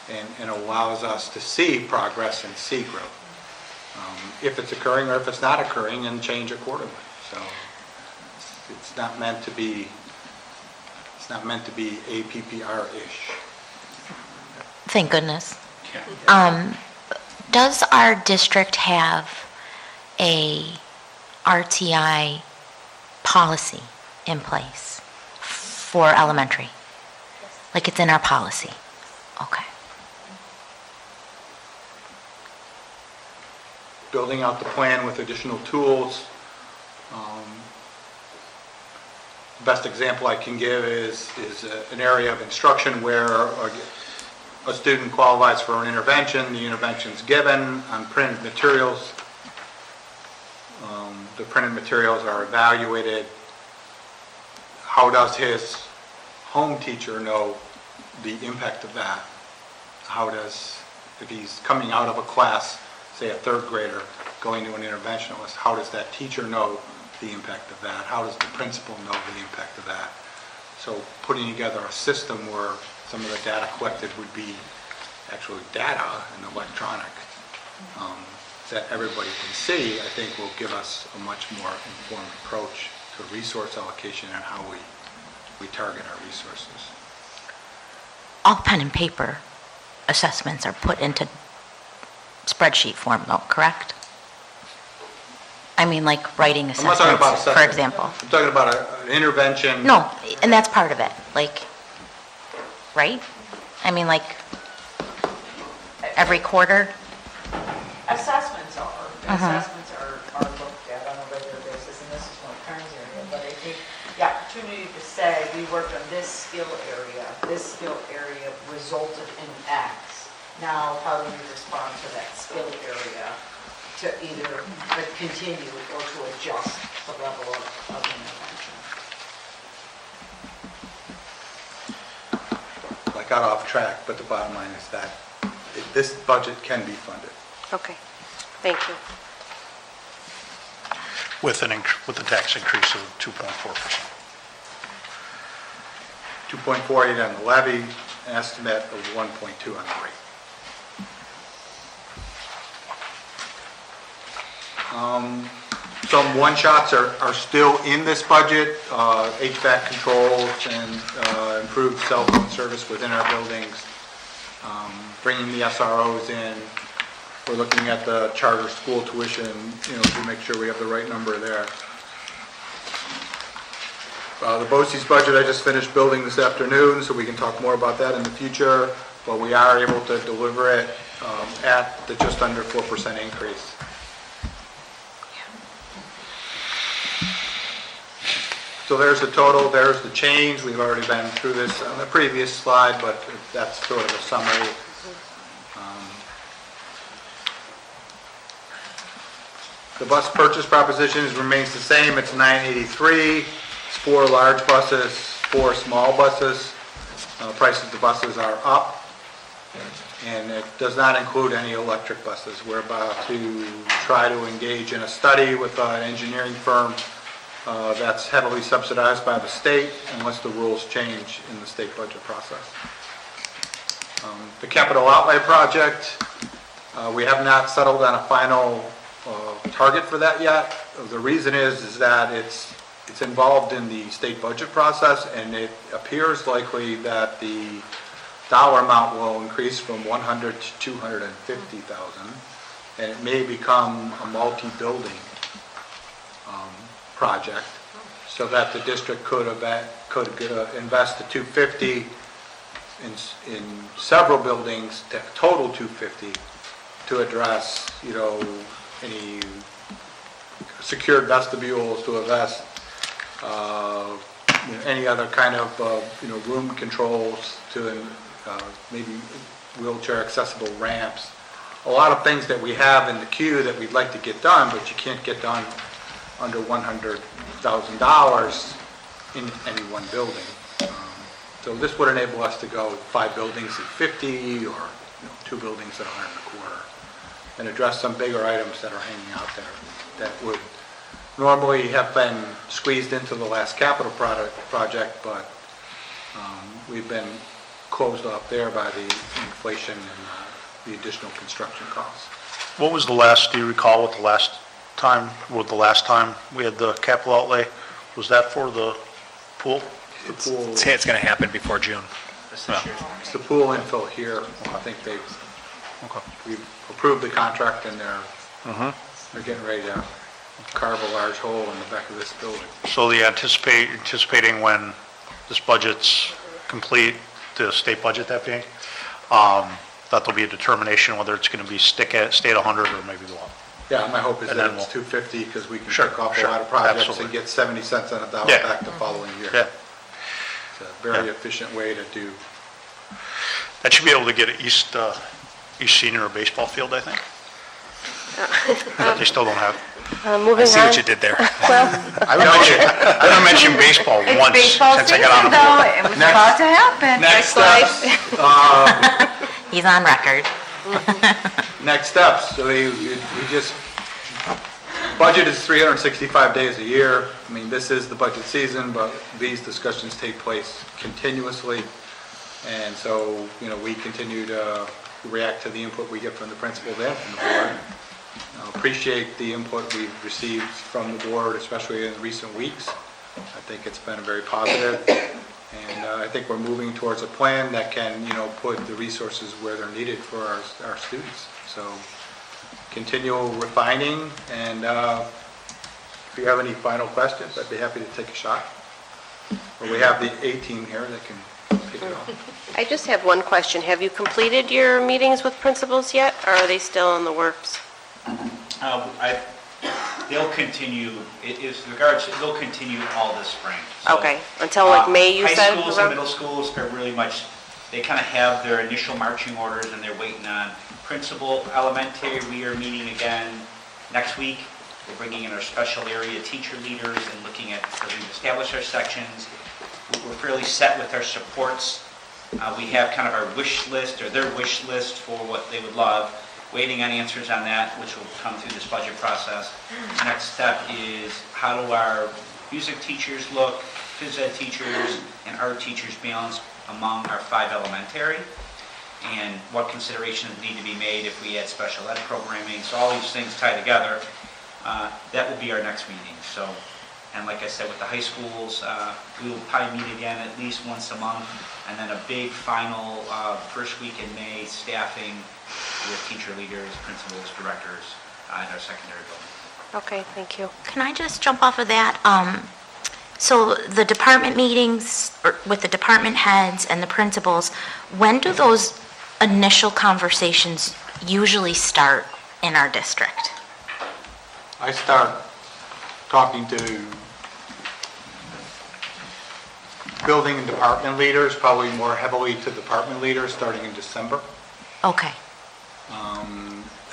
and allows us to see progress and see growth. If it's occurring or if it's not occurring, and change accordingly. So it's not meant to be APPR-ish. Thank goodness. Does our district have a RTI policy in place for elementary? Like it's in our policy? Okay. Building out the plan with additional tools. Best example I can give is an area of instruction where a student qualifies for an intervention. The intervention's given on printed materials. The printed materials are evaluated. How does his home teacher know the impact of that? If he's coming out of a class, say a third grader, going to an interventionalist, how does that teacher know the impact of that? How does the principal know the impact of that? So putting together a system where some of the data collected would be actually data and electronic that everybody can see, I think will give us a much more informed approach to resource allocation and how we target our resources. all pen and paper assessments are put into spreadsheet form though, correct? I mean, like writing I'm not talking about assessments, for assessment. example. I'm talking about an intervention. No, and that's part of it, like, right? I mean, like, every quarter? Assessments are looked at on a regular basis, and this is one Karen's area, but I think the opportunity to say, we worked on this skill area resulted in X. Now, how do we respond to that skill area to either continue or to adjust the level of intervention? I got off track, but the bottom line is that this budget can be funded. Okay, thank you. With the tax increase of 2.4%. 2.48 on the levy, an estimate of 1.2 on the rate. Some one-shots are still in this budget, HVAC controls and improved cell phone service within our buildings, bringing the SROs in. We're looking at the charter school tuition, to make sure we have the right number there. The BOCES budget I just finished building this afternoon, so we can talk more about that in the future, but we are able to deliver it at the just under 4% increase. So there's the total, there's the change. We've already been through this on the previous slide, but that's sort of a summary. The bus purchase proposition remains the same. It's $983. It's 4 large buses, 4 small buses. Prices of the buses are up, and it does not include any electric buses. We're about to try to engage in a study with an engineering firm that's heavily subsidized by the state unless the rules change in the state budget process. The capital outlay project, we have not settled on a final target for that yet. The reason is that it's involved in the state budget process, and it appears likely that the dollar amount will increase from 100 to 250,000, and it may become a multi-building project, so that the district could invest the 250 in several buildings, total 250, to address, any secured vestibules, to address any other kind of, room controls, to maybe wheelchair accessible ramps. A lot of things that we have in the queue that we'd like to get done, but you can't get done under $100,000 in any one building. So this would enable us to go 5 buildings at 50, or 2 buildings at 125, and address some bigger items that are hanging out there that would normally have been squeezed into the last capital project, but we've been closed off there by the inflation and the additional construction costs. What was do you recall what the last time we had the capital outlay? Was that for the pool? It's going to happen before June. It's the pool infill here. I think we've approved the contract, and they're getting ready to carve a large hole in the back of this building. So anticipating when this budget's complete, the state budget that being, that there'll be a determination whether it's going to be stay at 100 or maybe go up. Yeah, my hope is And that then it's 250, because we can Sure, kick off sure, a lot of projects absolutely. and get 70 cents on a dollar Yeah. back the following year. Yeah. It's a very efficient way to do. That should be able to get East Senior a baseball field, I think. That they still don't have. Moving I see on. what you did there. Well, I haven't mentioned baseball once Baseball since I got season, on the though, board. it was about to happen. Next slide. steps. He's on record. Next steps. So we just, budget is 365 days a year. I mean, this is the budget season, but these discussions take place continuously. And so, we continue to react to the input we get from the principals and from the board. Appreciate the input we've received from the board, especially in recent weeks. I think it's been very positive. And I think we're moving towards a plan that can, put the resources where they're needed for our students. So continual refining, and if you have any final questions, I'd be happy to take a shot. Or we have the A team here that can pick it off. I just have one question. Have you completed your meetings with principals yet, or are they still in the works? They'll continue, they'll continue all this spring. So, Okay, until like May, you said? High schools and around? middle schools are really much, they kind of have their initial marching orders and they're waiting on principal. Elementary, we are meeting again next week. We're bringing in our special area teacher leaders and looking at, so we've established our sections. We're fairly set with our supports. We have kind of our wish list, or their wish list for what they would love. Waiting on answers on that, which will come through this budget process. Next step is, how do our music teachers look, phys ed teachers, and art teachers balance among our 5 elementary? And what considerations need to be made if we add special ed programming? So all these things tie together. That will be our next meeting. So, and like I said, with the high schools, we will probably meet again at least once a month, and then a big final first week in May staffing with teacher leaders, principals, directors at our secondary building. Okay, thank you. Can I just jump off of that? So the department meetings with the department heads and the principals, when do those initial conversations usually start in our district? I start talking to building and department leaders, probably more heavily to department leaders, starting in December. Okay.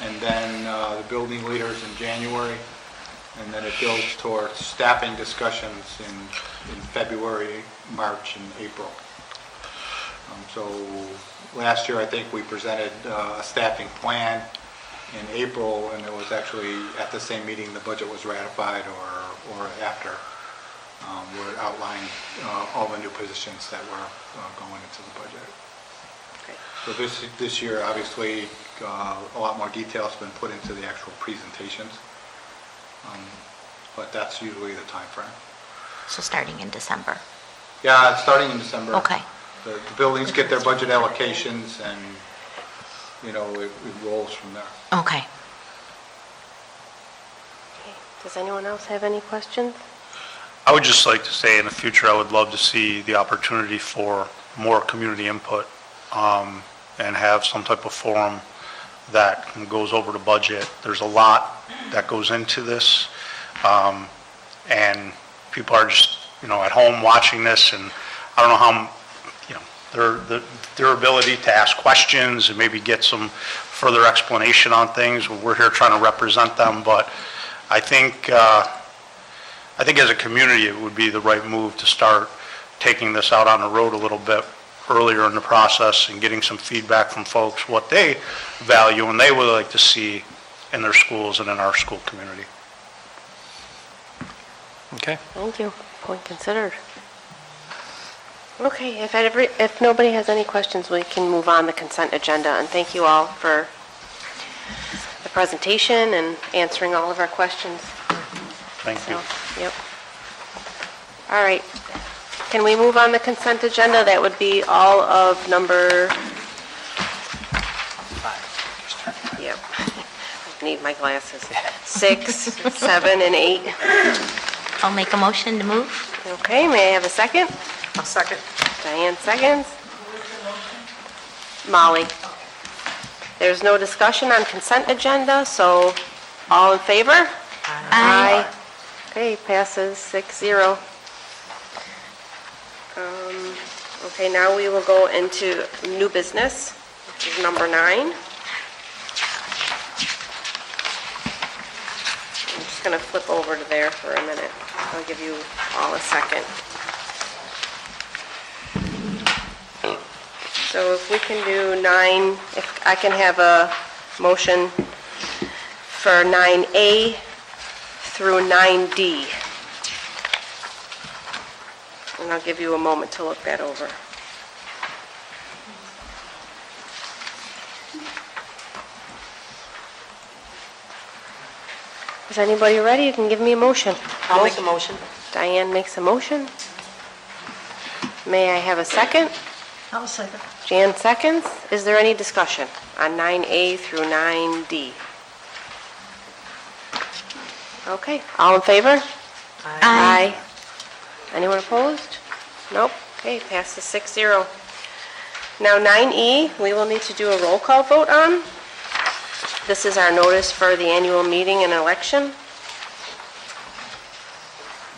And then the building leaders in January, and then it builds towards staffing discussions in February, March, and April. So last year, I think we presented a staffing plan in April, and it was actually at the same meeting the budget was ratified, or after, where it outlined all the new positions that were going into the budget. So this year, obviously, a lot more detail has been put into the actual presentations, but that's usually the time frame. So starting in December? Yeah, it's starting in December. Okay. The buildings get their budget allocations, and, it rolls from there. Okay. Does anyone else have any questions? I would just like to say in the future, I would love to see the opportunity for more community input, and have some type of forum that goes over the budget. There's a lot that goes into this, and people are just, at home watching this, and I don't know how, their ability to ask questions and maybe get some further explanation on things. We're here trying to represent them, but I think as a community, it would be the right move to start taking this out on the road a little bit earlier in the process and getting some feedback from folks, what they value and they would like to see in their schools and in our school community. Okay. Thank you. Point considered. Okay, if nobody has any questions, we can move on the consent agenda, and thank you all for the presentation and answering all of our questions. Thank you. Yep. All right. Can we move on the consent agenda? That would be all of number... Yep. I need my glasses. 6, 7, and 8. I'll make a motion to move. Okay, may I have a second? I'll second. Diane seconds. Molly. There's no discussion on consent agenda, so all in favor? Aye. Okay, passes 6-0. Okay, now we will go into new business, which is number 9. I'm just going to flip over to there for a minute. I'll give you all a second. So if we can do 9, if I can have a motion for 9A through 9D. And I'll give you a moment to look that over. Is anybody ready? You can give me a motion. I'll make a motion. Diane makes a motion. May I have a second? I'll second. Jan seconds. Is there any discussion on 9A through 9D? Okay, all in favor? Aye. Anyone opposed? Nope. Okay, passes 6-0. Now 9E, we will need to do a roll call vote on. This is our notice for the annual meeting and election.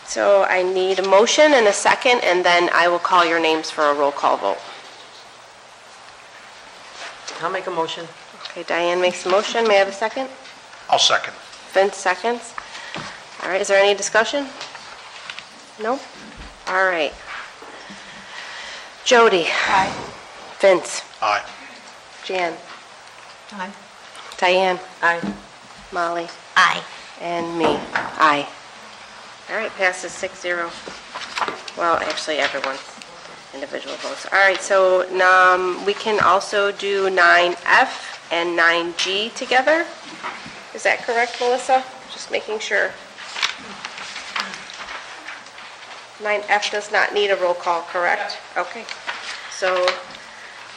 So I need a motion and a second, and then I will call your names for a roll call vote. I'll make a motion. Okay, Diane makes a motion. May I have a second? I'll second. Vince seconds. All right, is there any discussion? No? All right. Jody? Aye. Vince? Aye. Jan? Aye. Diane? Aye. Molly? Aye. And me? Aye. All right, passes 6-0. Well, actually, everyone, individual votes. All right, so we can also do 9F and 9G together. Is that correct, Melissa? Just making sure. 9F does not need a roll call, correct? Okay. So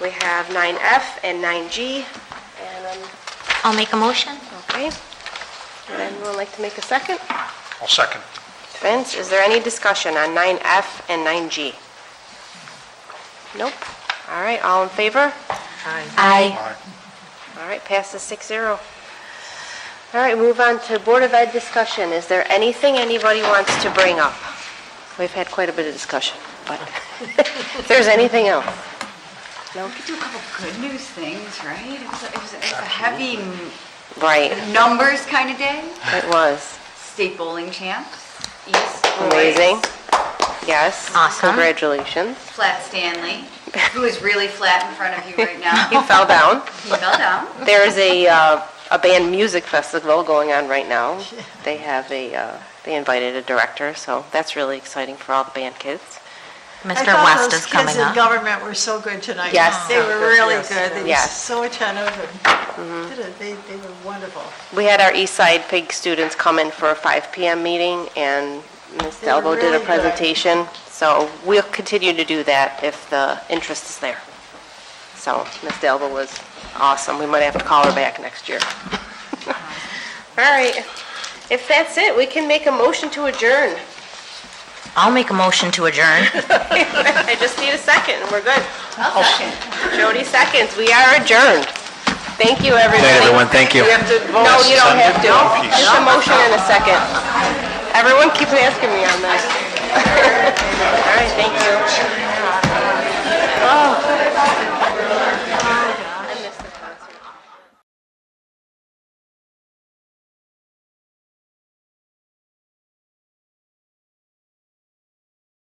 we have 9F and 9G, and, I'll make a motion. okay. Would anyone like to make a second? I'll second. Vince, is there any discussion on 9F and 9G? Nope. All right, all in favor? Aye. Aye. Aye. All right, passes 6-0. All right, move on to Board of Ed discussion. Is there anything anybody wants to bring up? We've had quite a bit of discussion, but if there's anything else? No? We could do a couple good news things, right? It was a heavy Right, numbers kind of day. it was. State bowling champs, East boys. Amazing. Yes. Awesome. Congratulations. Flat Stanley, who is really flat in front of you right now. He fell down. He fell down. There's a band music festival going on right now. They have they invited a director, so that's really exciting for all the band kids. Mr. West is coming Those kids in up. government were so good tonight. Yes. They were really good. They were Yes. so attentive and they were wonderful. We had our East Side PIG students come in for a 5 p.m. meeting, and Ms. They were Delbo did really a good. presentation. So we'll continue to do that if the interest is there. So Ms. Delbo was awesome. We might have to call her back next year. All right. If that's it, we can make a motion to adjourn. I'll make a motion to adjourn. I just need a second, and we're good. I'll second. Jody seconds. We are adjourned. Thank you, everybody. Good night, everyone. Thank you. We have to vote. No, you don't have to. Piece. Just a motion and a second. Everyone keeps asking me on that. All right, thank you.